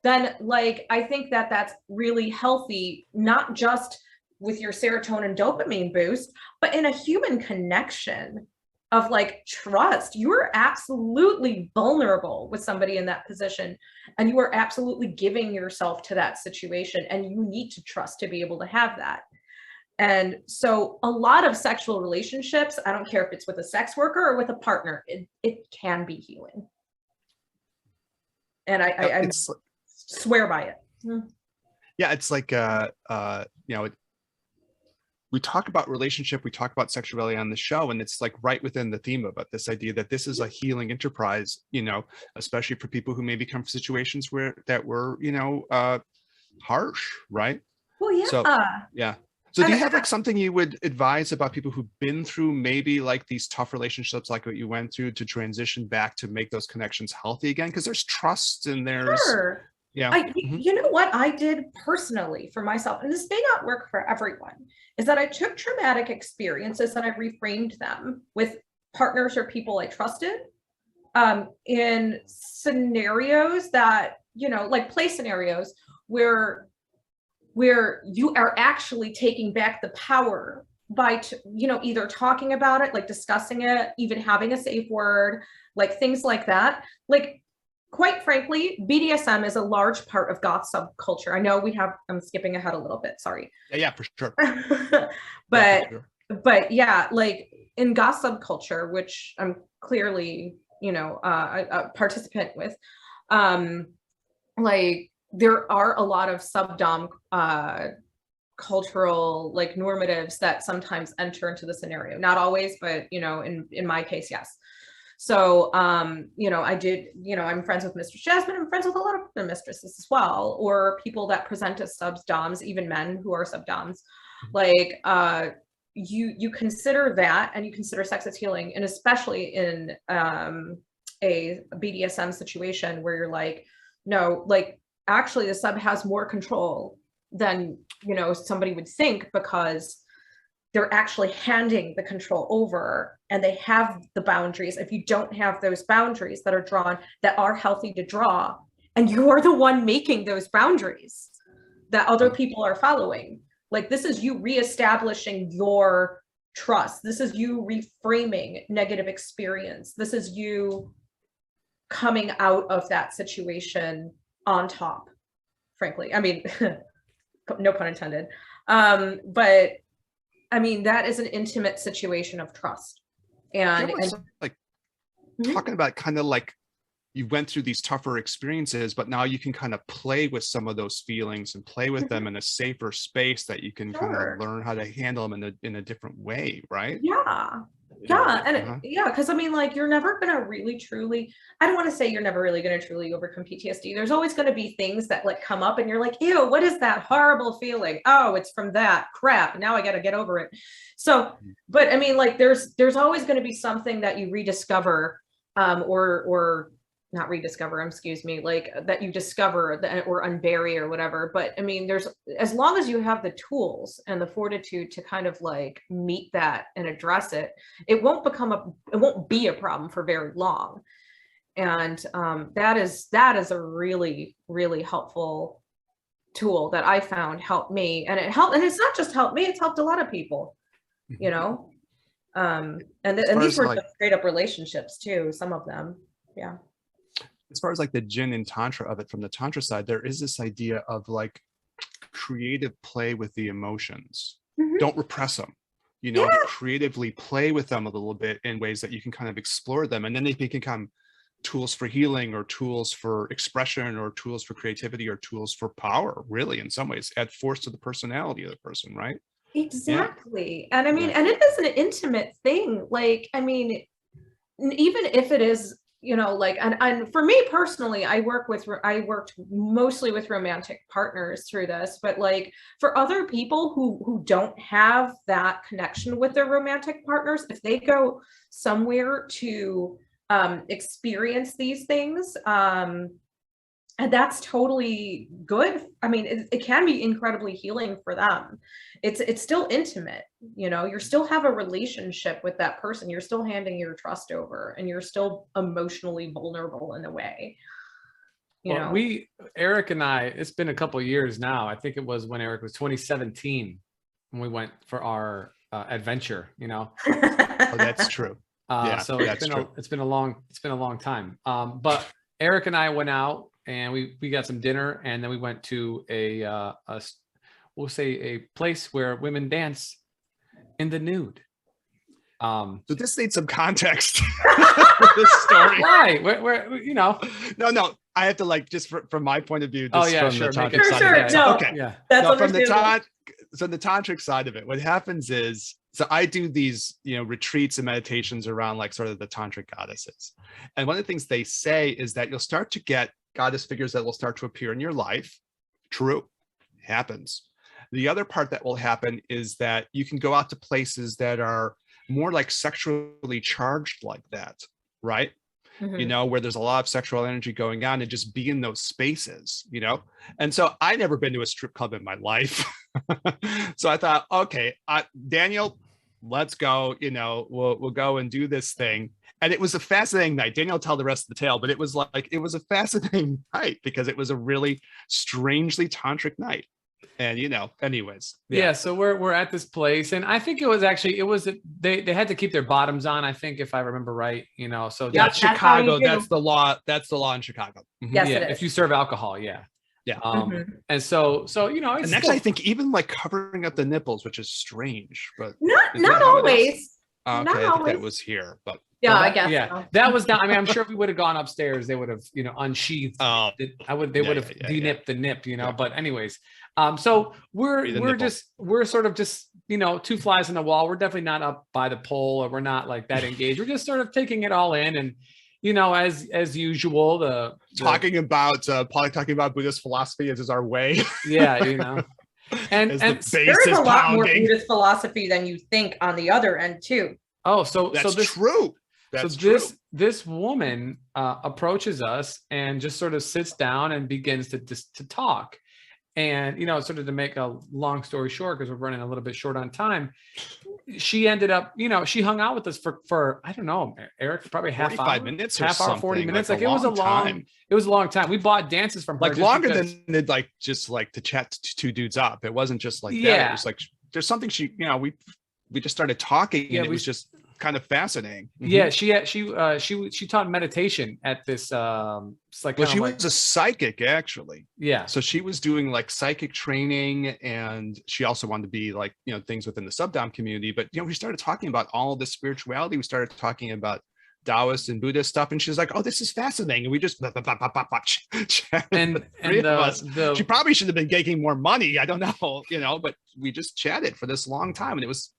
[SPEAKER 5] then like, I think that that's really healthy, not just with your serotonin dopamine boost, but in a human connection of like trust. You are absolutely vulnerable with somebody in that position, and you are absolutely giving yourself to that situation, and you need to trust to be able to have that. And so a lot of sexual relationships, I don't care if it's with a sex worker or with a partner, it can be healing. And I swear by it.
[SPEAKER 4] Yeah, it's like we talk about relationship, we talk about sexuality on the show, and it's like right within the theme of it, this idea that this is a healing enterprise, especially for people who maybe come from situations were harsh, right?
[SPEAKER 5] Well, yeah.
[SPEAKER 4] So do you have like something you would advise about people who've been through maybe like these tough relationships like what you went through to transition back to make those connections healthy again? Because there's trust and there's
[SPEAKER 5] Sure. You know what I did personally for myself, and this may not work for everyone, is that I took traumatic experiences and I reframed them with partners or people I trusted in scenarios that, like play scenarios where you are actually taking back the power by, either talking about it, like discussing it, even having a safe word, like things like that. Like, quite frankly, BDSM is a large part of goth subculture. I know I'm skipping ahead a little bit, sorry.
[SPEAKER 4] Yeah, for sure.
[SPEAKER 5] But yeah, like in goth subculture, which I'm clearly, a participant with, like there are a lot of subdom cultural like normatives that sometimes enter into the scenario. Not always, but in my case, yes. So, I did, I'm friends with Mistress Jasmine. I'm friends with a lot of other mistresses as well, or people that present as subdoms, even men who are subdoms. Like, you consider that, and you consider sex as healing, and especially in a BDSM situation where you're like, no, like actually the sub has more control than somebody would think, because they're actually handing the control over, and they have the boundaries. If you don't have those boundaries that are drawn, that are healthy to draw, and you are the one making those boundaries that other people are following, like this is you reestablishing your trust. This is you reframing negative experience. This is you coming out of that situation on top, frankly. I mean, no pun intended. But I mean, that is an intimate situation of trust. And
[SPEAKER 4] like talking about kind of like you went through these tougher experiences, but now you can kind of play with some of those feelings and play with them in a safer space that you can kind of learn how to handle them in a different way, right?
[SPEAKER 5] Because I mean, like, you're never gonna really truly, I don't want to say you're never really gonna truly overcome PTSD. There's always gonna be things that like come up and you're like, ew, what is that horrible feeling? Oh, it's from that crap, now I gotta get over it. So, but I mean, like there's always gonna be something that you rediscover or not rediscover, excuse me, like that you discover that or unbury or whatever. But I mean, there's, as long as you have the tools and the fortitude to kind of like meet that and address it, it won't be a problem for very long. And that is a really, really helpful tool that I found helped me. And it's not just helped me, it's helped a lot of people, you know. And these were like, straight up relationships too, some of them. Yeah.
[SPEAKER 4] As far as like the Jin and Tantra of it, from the Tantra side, there is this idea of like creative play with the emotions. Don't repress them, you know, creatively play with them a little bit in ways that you can kind of explore them. And then they can become tools for healing, or tools for expression, or tools for creativity, or tools for power, really, in some ways, add force to the personality of the person, right?
[SPEAKER 5] Exactly. And I mean, and it is an intimate thing. Like, I mean, even if it is, you know, like, and for me personally, I worked mostly with romantic partners through this, but like for other people who don't have that connection with their romantic partners, if they go somewhere to experience these things, and that's totally good. I mean, it can be incredibly healing for them. It's still intimate, you know, you still have a relationship with that person. You're still handing your trust over, and you're still emotionally vulnerable in a way. You know,
[SPEAKER 3] Eric and I, it's been a couple of years now. I think it was when Eric was 2017 when we went for our adventure, you know.
[SPEAKER 4] Oh, that's true.
[SPEAKER 3] So it's been a long time. But Eric and I went out and we got some dinner, and then we went to we'll say a place where women dance in the nude.
[SPEAKER 4] So this needs some context for this story.
[SPEAKER 3] Why? Where you know?
[SPEAKER 4] No. I have to like, just from my point of view.
[SPEAKER 3] Oh yeah,
[SPEAKER 4] from
[SPEAKER 3] sure.
[SPEAKER 4] The tantric side
[SPEAKER 5] sure.
[SPEAKER 4] of it.
[SPEAKER 5] No,
[SPEAKER 4] okay.
[SPEAKER 3] Yeah.
[SPEAKER 5] That's
[SPEAKER 4] no, from the tantric side of it, what happens is, so I do these, you know, retreats and meditations around like sort of the tantric goddesses. And one of the things they say is that you'll start to get goddess figures that will start to appear in your life. True, happens. The other part that will happen is that you can go out to places that are more like sexually charged like that, right? You know, where there's a lot of sexual energy going on, and just be in those spaces, you know? And so I'd never been to a strip club in my life. So I thought, okay, Daniel, let's go, you know, we'll go and do this thing. And it was a fascinating night. Daniel will tell the rest of the tale, but it was a fascinating night because it was a really strangely tantric night. And, you know, anyways.
[SPEAKER 3] Yeah. So we're at this place, and I think they had to keep their bottoms on, I think, if I remember right, you know. So
[SPEAKER 4] that's Chicago. That's the law. That's the law in Chicago.
[SPEAKER 5] Yes,
[SPEAKER 3] yeah. If you serve alcohol. Yeah.
[SPEAKER 4] Yeah.
[SPEAKER 3] And so, you know, it's
[SPEAKER 4] next, I think even like covering up the nipples, which is strange, but
[SPEAKER 5] not always.
[SPEAKER 4] Okay,
[SPEAKER 5] not
[SPEAKER 4] I think
[SPEAKER 5] always.
[SPEAKER 4] that was here, but
[SPEAKER 5] yeah, I guess.
[SPEAKER 3] Yeah,
[SPEAKER 5] so.
[SPEAKER 3] that was not. I mean, I'm sure if we would have gone upstairs, they would have, you know, unsheathed. They would have denipped the nip, you know. But anyways, so we're sort of just, you know, two flies in the wall. We're definitely not up by the pole, or we're not like that engaged. We're just sort of taking it all in, and you know, as usual,
[SPEAKER 4] talking about Buddhist philosophy as is our way.
[SPEAKER 3] Yeah, you know. And
[SPEAKER 5] there's a lot more Buddhist philosophy than you think on the other end too.
[SPEAKER 3] Oh, so
[SPEAKER 4] that's true. That's
[SPEAKER 3] true. This woman approaches us and just sort of sits down and begins to talk. And, you know, sort of to make a long story short, because we're running a little bit short on time, she ended up, you know, she hung out with us for I don't know, Eric, probably half hour, 40 minutes. Like it was a long time. We bought dances from her.
[SPEAKER 4] Like longer than like just like to chat two dudes up. It wasn't just like that. It was like there's something she, you know, we just started talking, and it was just kind of fascinating.
[SPEAKER 3] Yeah, she taught meditation at this like,
[SPEAKER 4] well, she was a psychic actually.
[SPEAKER 3] Yeah,
[SPEAKER 4] so she was doing like psychic training, and she also wanted to be like, you know, things within the subdom community. But you know, we started talking about all this spirituality. We started talking about Taoist and Buddhist stuff, and she's like, "Oh, this is fascinating." And we just she probably should have been taking more money. I don't know, you know, but we just chatted for this long time, and it was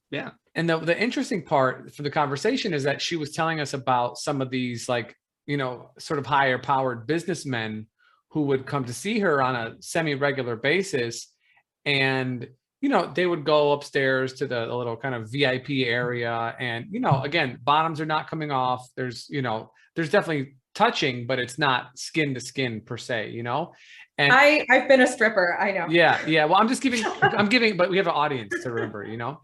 [SPEAKER 3] And the interesting part for the conversation is that she was telling us about some of these, like, you know, sort of higher powered businessmen who would come to see her on a semi-regular basis, and you know, they would go upstairs to the little kind of VIP area, and, you know, again, bottoms are not coming off. There's definitely touching, but it's not skin to skin per se, you know? And
[SPEAKER 5] I've been a stripper. I know.
[SPEAKER 3] yeah. Well, I'm giving, but we have an audience to remember, you know?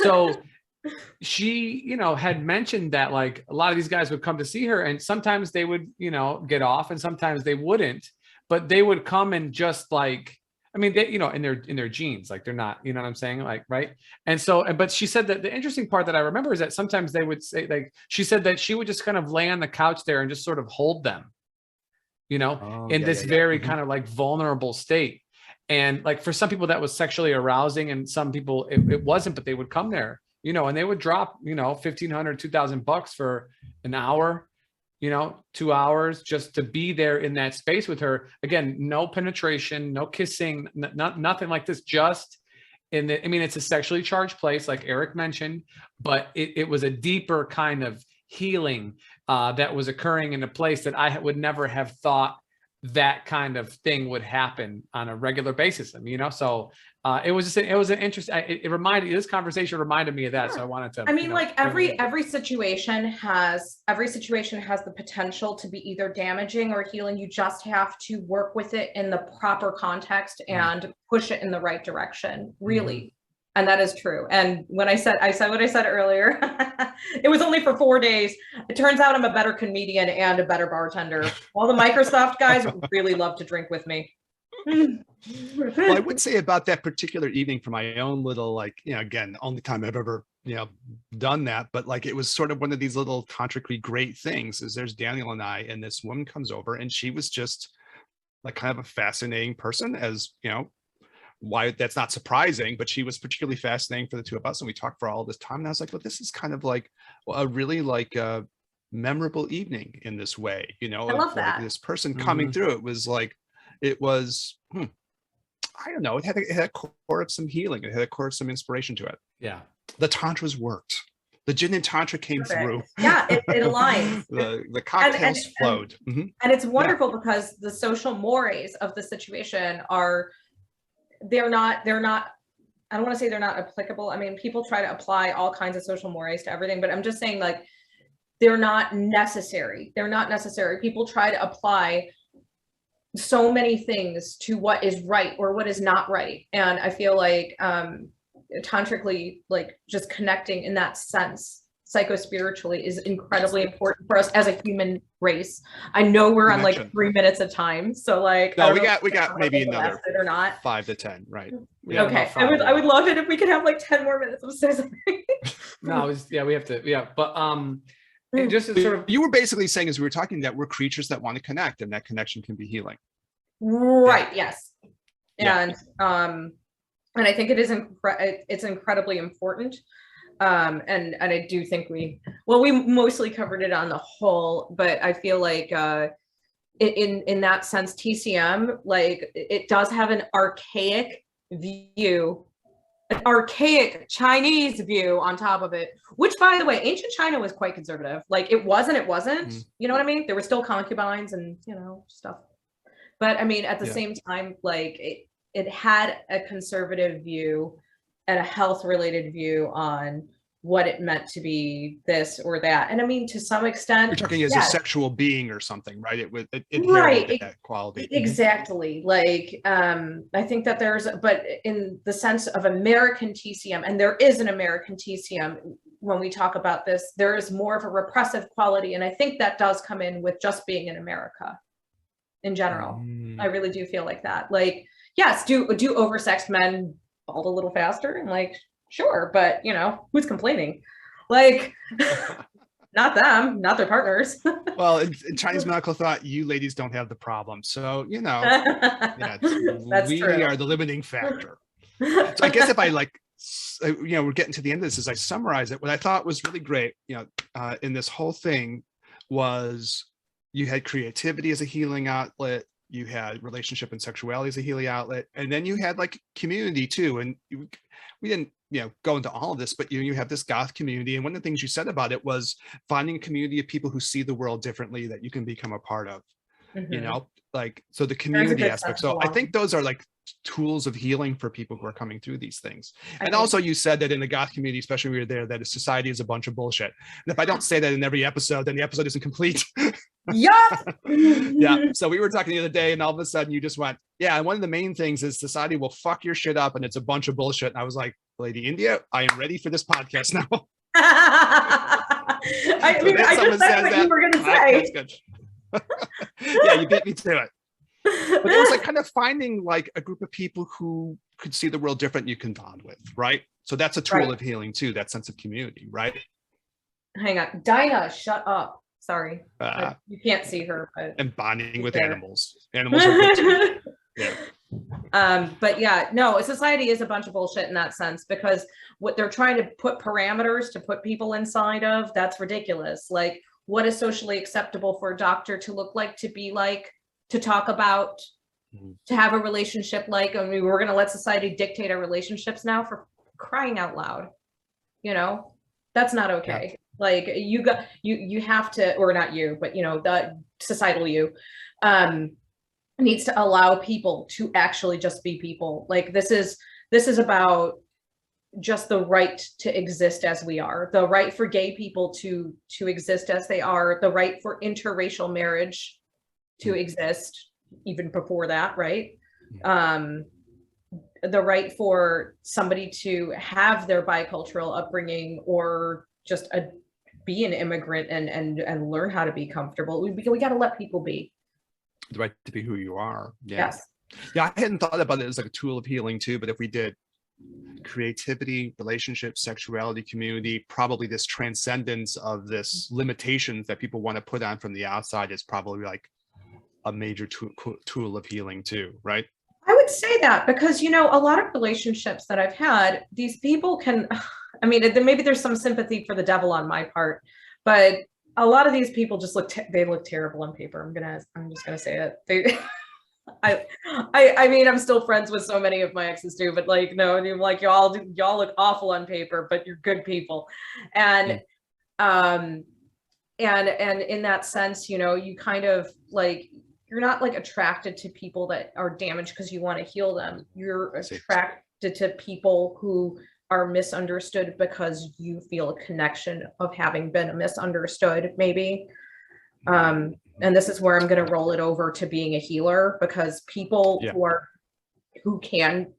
[SPEAKER 3] So she, you know, had mentioned that like a lot of these guys would come to see her and sometimes they would, you know, get off and sometimes they wouldn't, but they would come and just like, I mean, they, you know, in their jeans, like they're not, you know what I'm saying? Like, right. And so, but she said that the interesting part that I remember is that sometimes they would say, like, she said that she would just kind of lay on the couch there and just sort of hold them, you know, in this very kind of like vulnerable state. And like, for some people that was sexually arousing and some people it wasn't, but they would come there, you know, and they would drop, you know, $1,500, $2,000 for an hour, you know, 2 hours just to be there in that space with her. Again, no penetration, no kissing, nothing like this, just in the, I mean, it's a sexually charged place, like Eric mentioned, but it was a deeper kind of healing that was occurring in a place that I would never have thought that kind of thing would happen on a regular basis. I mean, you know, so it was an interesting, this conversation reminded me of that. So I wanted to,
[SPEAKER 5] I mean, like every situation has the potential to be either damaging or healing. You just have to work with it in the proper context and push it in the right direction, really. And that is true. And when I said what I said earlier, it was only for 4 days. It turns out I'm a better comedian and a better bartender. All the Microsoft guys really love to drink with me.
[SPEAKER 4] Well, I would say about that particular evening for my own little, like, you know, again, only time I've ever, you know, done that, but like, it was sort of one of these little tantrically great things is there's Daniel and I, and this woman comes over and she was just like kind of a fascinating person, as, you know, why that's not surprising, but she was particularly fascinating for the two of us. And we talked for all this time. And I was like, well, this is kind of like a really like a memorable evening in this way, you know,
[SPEAKER 5] I love that.
[SPEAKER 4] Like this person coming through, it was like, it was, I don't know, it had a core of some healing. It had a core of some inspiration to it.
[SPEAKER 3] Yeah.
[SPEAKER 4] The tantras worked. The gin and tantra came through.
[SPEAKER 5] Yeah, it aligns.
[SPEAKER 4] the cocktails flowed.
[SPEAKER 5] And it's wonderful because the social mores of the situation are, they're not, I don't want to say they're not applicable. I mean, people try to apply all kinds of social mores to everything, but I'm just saying, like, they're not necessary. They're not necessary. People try to apply so many things to what is right or what is not right. And I feel like tantrically, like, just connecting in that sense, psychospiritually, is incredibly important for us as a human race. I know we're on like 3 minutes of time, so like,
[SPEAKER 4] no, we got maybe another
[SPEAKER 5] or not
[SPEAKER 4] 5 to 10, right?
[SPEAKER 5] Okay, I would love it if we could have like 10 more minutes. I'm so sorry.
[SPEAKER 3] No, we have to, but just as sort of,
[SPEAKER 4] you were basically saying, as we were talking, that we're creatures that want to connect, and that connection can be healing.
[SPEAKER 5] Right. Yes. And I think it is it's incredibly important. And I do think we mostly covered it on the whole, but I feel like in that sense, TCM, like, it does have an archaic view, an archaic Chinese view on top of it, which, by the way, ancient China was quite conservative. Like, it wasn't, you know what I mean? There were still concubines and, you know, stuff. But I mean, at the same time, like, it had a conservative view and a health related view on what it meant to be this or that. And I mean, to some extent,
[SPEAKER 4] you're talking as a sexual being or something, right? It
[SPEAKER 5] right,
[SPEAKER 4] that quality.
[SPEAKER 5] Exactly. Like, I think that but in the sense of American TCM, and there is an American TCM, when we talk about this, there is more of a repressive quality. And I think that does come in with just being in America in general. I really do feel like that. Like, yes, do oversexed men bald a little faster? And like, sure, but you know, who's complaining? Like, not them, not their partners.
[SPEAKER 4] Well, in Chinese medical thought, you ladies don't have the problem. So, you know, we are the limiting factor. So I guess if I you know, we're getting to the end of this, as I summarize it, what I thought was really great, you know, in this whole thing was you had creativity as a healing outlet, you had relationship and sexuality as a healing outlet, and then you had like community too. And we didn't, you know, go into all of this, but you have this goth community. And one of the things you said about it was finding a community of people who see the world differently that you can become a part of, you know, like, so the community aspect. So I think those are like tools of healing for people who are coming through these things.
[SPEAKER 5] I
[SPEAKER 4] And
[SPEAKER 5] think-
[SPEAKER 4] also you said that in the goth community, especially when we were there, that a society is a bunch of bullshit. And if I don't say that in every episode, then the episode isn't complete.
[SPEAKER 5] Yup.
[SPEAKER 4] Yeah. So we were talking the other day and all of a sudden you just went, yeah. And one of the main things is society will fuck your shit up and it's a bunch of bullshit. And I was like, Lady India, I am ready for this podcast now.
[SPEAKER 5] I mean,
[SPEAKER 4] then
[SPEAKER 5] I
[SPEAKER 4] someone
[SPEAKER 5] just said
[SPEAKER 4] says
[SPEAKER 5] what
[SPEAKER 4] that,
[SPEAKER 5] you were going to
[SPEAKER 4] that's
[SPEAKER 5] say.
[SPEAKER 4] good. Yeah, you beat me to it. But it was like kind of finding like a group of people who could see the world different you can bond with, right? So that's a tool
[SPEAKER 5] Right.
[SPEAKER 4] of healing too, that sense of community, right?
[SPEAKER 5] Hang on. Dinah, shut up. Sorry.
[SPEAKER 4] Uh,
[SPEAKER 5] You can't see her, but
[SPEAKER 4] and bonding with
[SPEAKER 5] There.
[SPEAKER 4] animals. Animals are good too. Yeah.
[SPEAKER 5] But yeah, no, society is a bunch of bullshit in that sense, because what they're trying to put parameters to put people inside of, that's ridiculous. Like, what is socially acceptable for a doctor to look like, to be like, to talk about,
[SPEAKER 4] Mhm.
[SPEAKER 5] to have a relationship like? I mean, we're going to let society dictate our relationships now, for crying out loud. You know, that's not okay. Like, you have to, or not you, but you know, the societal you, needs to allow people to actually just be people. Like, this is about just the right to exist as we are, the right for gay people to exist as they are, the right for interracial marriage to exist even before that, right? The right for somebody to have their bicultural upbringing, or just be an immigrant and learn how to be comfortable. We got to let people be.
[SPEAKER 4] The right to be who you are. Yeah.
[SPEAKER 5] Yes.
[SPEAKER 4] Yeah, I hadn't thought about it as like a tool of healing too, but if we did creativity, relationships, sexuality, community, probably this transcendence of this limitations that people want to put on from the outside is probably like a major tool of healing too, right?
[SPEAKER 5] I would say that, because, you know, a lot of relationships that I've had, these people can, I mean, maybe there's some sympathy for the devil on my part, but a lot of these people just they look terrible on paper. I'm just gonna say it. I mean, I'm still friends with so many of my exes too, but like, no, you're like, y'all look awful on paper, but you're good people. And, and in that sense, you know, you kind of like, you're not like attracted to people that are damaged because you want to heal them. You're attracted to people who are misunderstood because you feel a connection of having been misunderstood, maybe. And this is where I'm going to roll it over to being a healer, because people who can,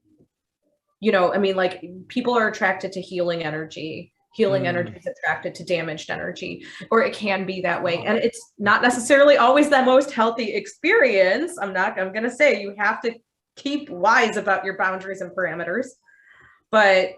[SPEAKER 5] you know, I mean, like, people are attracted to healing energy. Healing energy is attracted to damaged energy, or it can be that way. And it's not necessarily always the most healthy experience. I'm going to say you have to keep wise about your boundaries and parameters. But,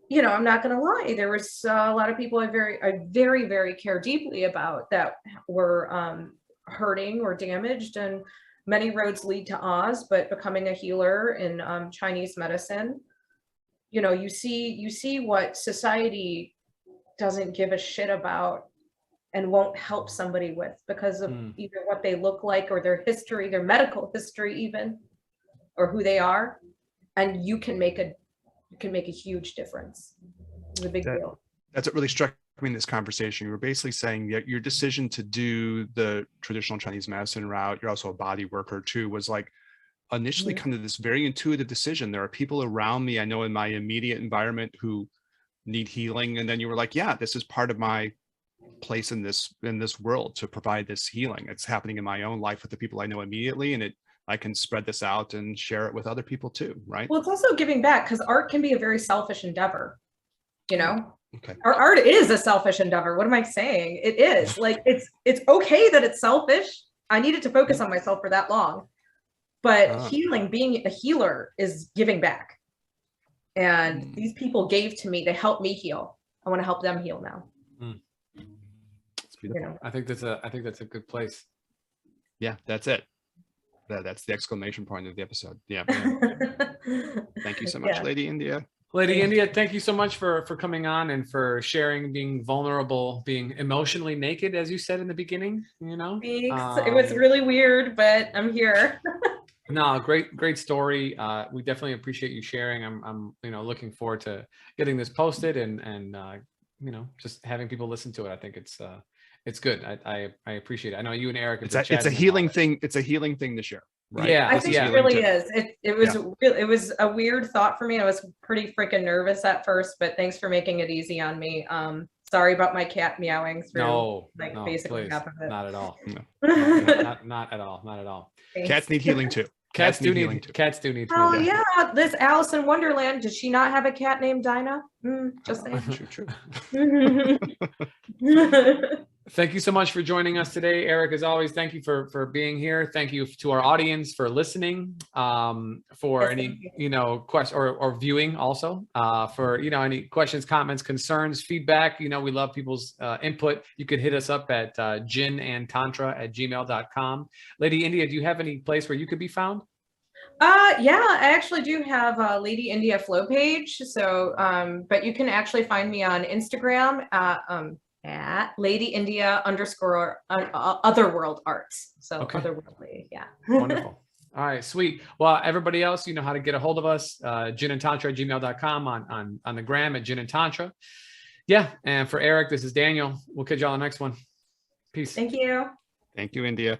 [SPEAKER 5] you know, I'm not going to lie. There was a lot of people I very, very care deeply about that were hurting or damaged, and many roads lead to Oz, but becoming a healer in Chinese medicine, you know, you see what society doesn't give a shit about and won't help somebody with because of either what they look like, or their history, their medical history even, or who they are. And you can make a huge difference. It's a big deal.
[SPEAKER 4] That's what really struck me in this conversation. You were basically saying that your decision to do the traditional Chinese medicine route, you're also a body worker too, was like initially kind of this very intuitive decision. There are people around me I know in my immediate environment who need healing, and then you were like, yeah, this is part of my place in this world to provide this healing. It's happening in my own life with the people I know immediately, and I can spread this out and share it with other people too, right?
[SPEAKER 5] Well, it's also giving back, because art can be a very selfish endeavor, you know?
[SPEAKER 4] Okay.
[SPEAKER 5] Our art is a selfish endeavor. What am I saying? It is. Like, it's okay that it's selfish. I needed to focus on myself for that long. But healing, being a healer, is giving back. And these people gave to me. They helped me heal. I want to help them heal now.
[SPEAKER 4] It's beautiful.
[SPEAKER 5] You know?
[SPEAKER 3] I think that's a good place.
[SPEAKER 4] Yeah, that's it. That's the exclamation point of the episode. Yeah. Thank you so much, Lady India.
[SPEAKER 3] Lady India, thank you so much for coming on and for sharing, being vulnerable, being emotionally naked, as you said in the beginning, you know?
[SPEAKER 5] It was really weird, but I'm here.
[SPEAKER 3] No, great story. We definitely appreciate you sharing. I'm looking forward to getting this posted and just having people listen to it. I think it's good. I appreciate it. I know you and Eric.
[SPEAKER 4] It's a healing thing. It's a healing thing to share. right?
[SPEAKER 3] Yeah,
[SPEAKER 5] I think
[SPEAKER 3] yeah.
[SPEAKER 5] it really is. It was
[SPEAKER 4] Yeah.
[SPEAKER 5] it was a weird thought for me. I was pretty freaking nervous at first, but thanks for making it easy on me. Sorry about my cat meowing through
[SPEAKER 3] No,
[SPEAKER 5] basically
[SPEAKER 3] please,
[SPEAKER 5] half of it.
[SPEAKER 3] not at all.
[SPEAKER 4] No.
[SPEAKER 3] Not at all. Not at all.
[SPEAKER 4] Cats need healing too.
[SPEAKER 3] Cats do
[SPEAKER 4] healing
[SPEAKER 3] need
[SPEAKER 4] too.
[SPEAKER 3] cats do need
[SPEAKER 5] Oh
[SPEAKER 3] healing.
[SPEAKER 5] yeah, this Alice in Wonderland. Did she not have a cat named Dinah? Just saying.
[SPEAKER 4] True.
[SPEAKER 3] Thank you so much for joining us today, Eric. As always, thank you for being here. Thank you to our audience for listening, for
[SPEAKER 5] Yes,
[SPEAKER 3] any question or viewing also, for any questions, comments, concerns, feedback. We love people's input. You could hit us up at ginandtantra@gmail.com. Lady India, do you have any place where you could be found?
[SPEAKER 5] Yeah, I actually do have a Lady India flow page. So, but you can actually find me on Instagram at Lady India _ Otherworld Arts. So
[SPEAKER 3] Okay.
[SPEAKER 5] Otherworldly, yeah.
[SPEAKER 3] Wonderful. All right, sweet. Well, everybody else, you know how to get a hold of us, ginandtantra@gmail.com, on the gram at ginandtantra. Yeah, and for Eric, this is Daniel. We'll catch you on the next one. Peace.
[SPEAKER 5] Thank you.
[SPEAKER 4] Thank you, India.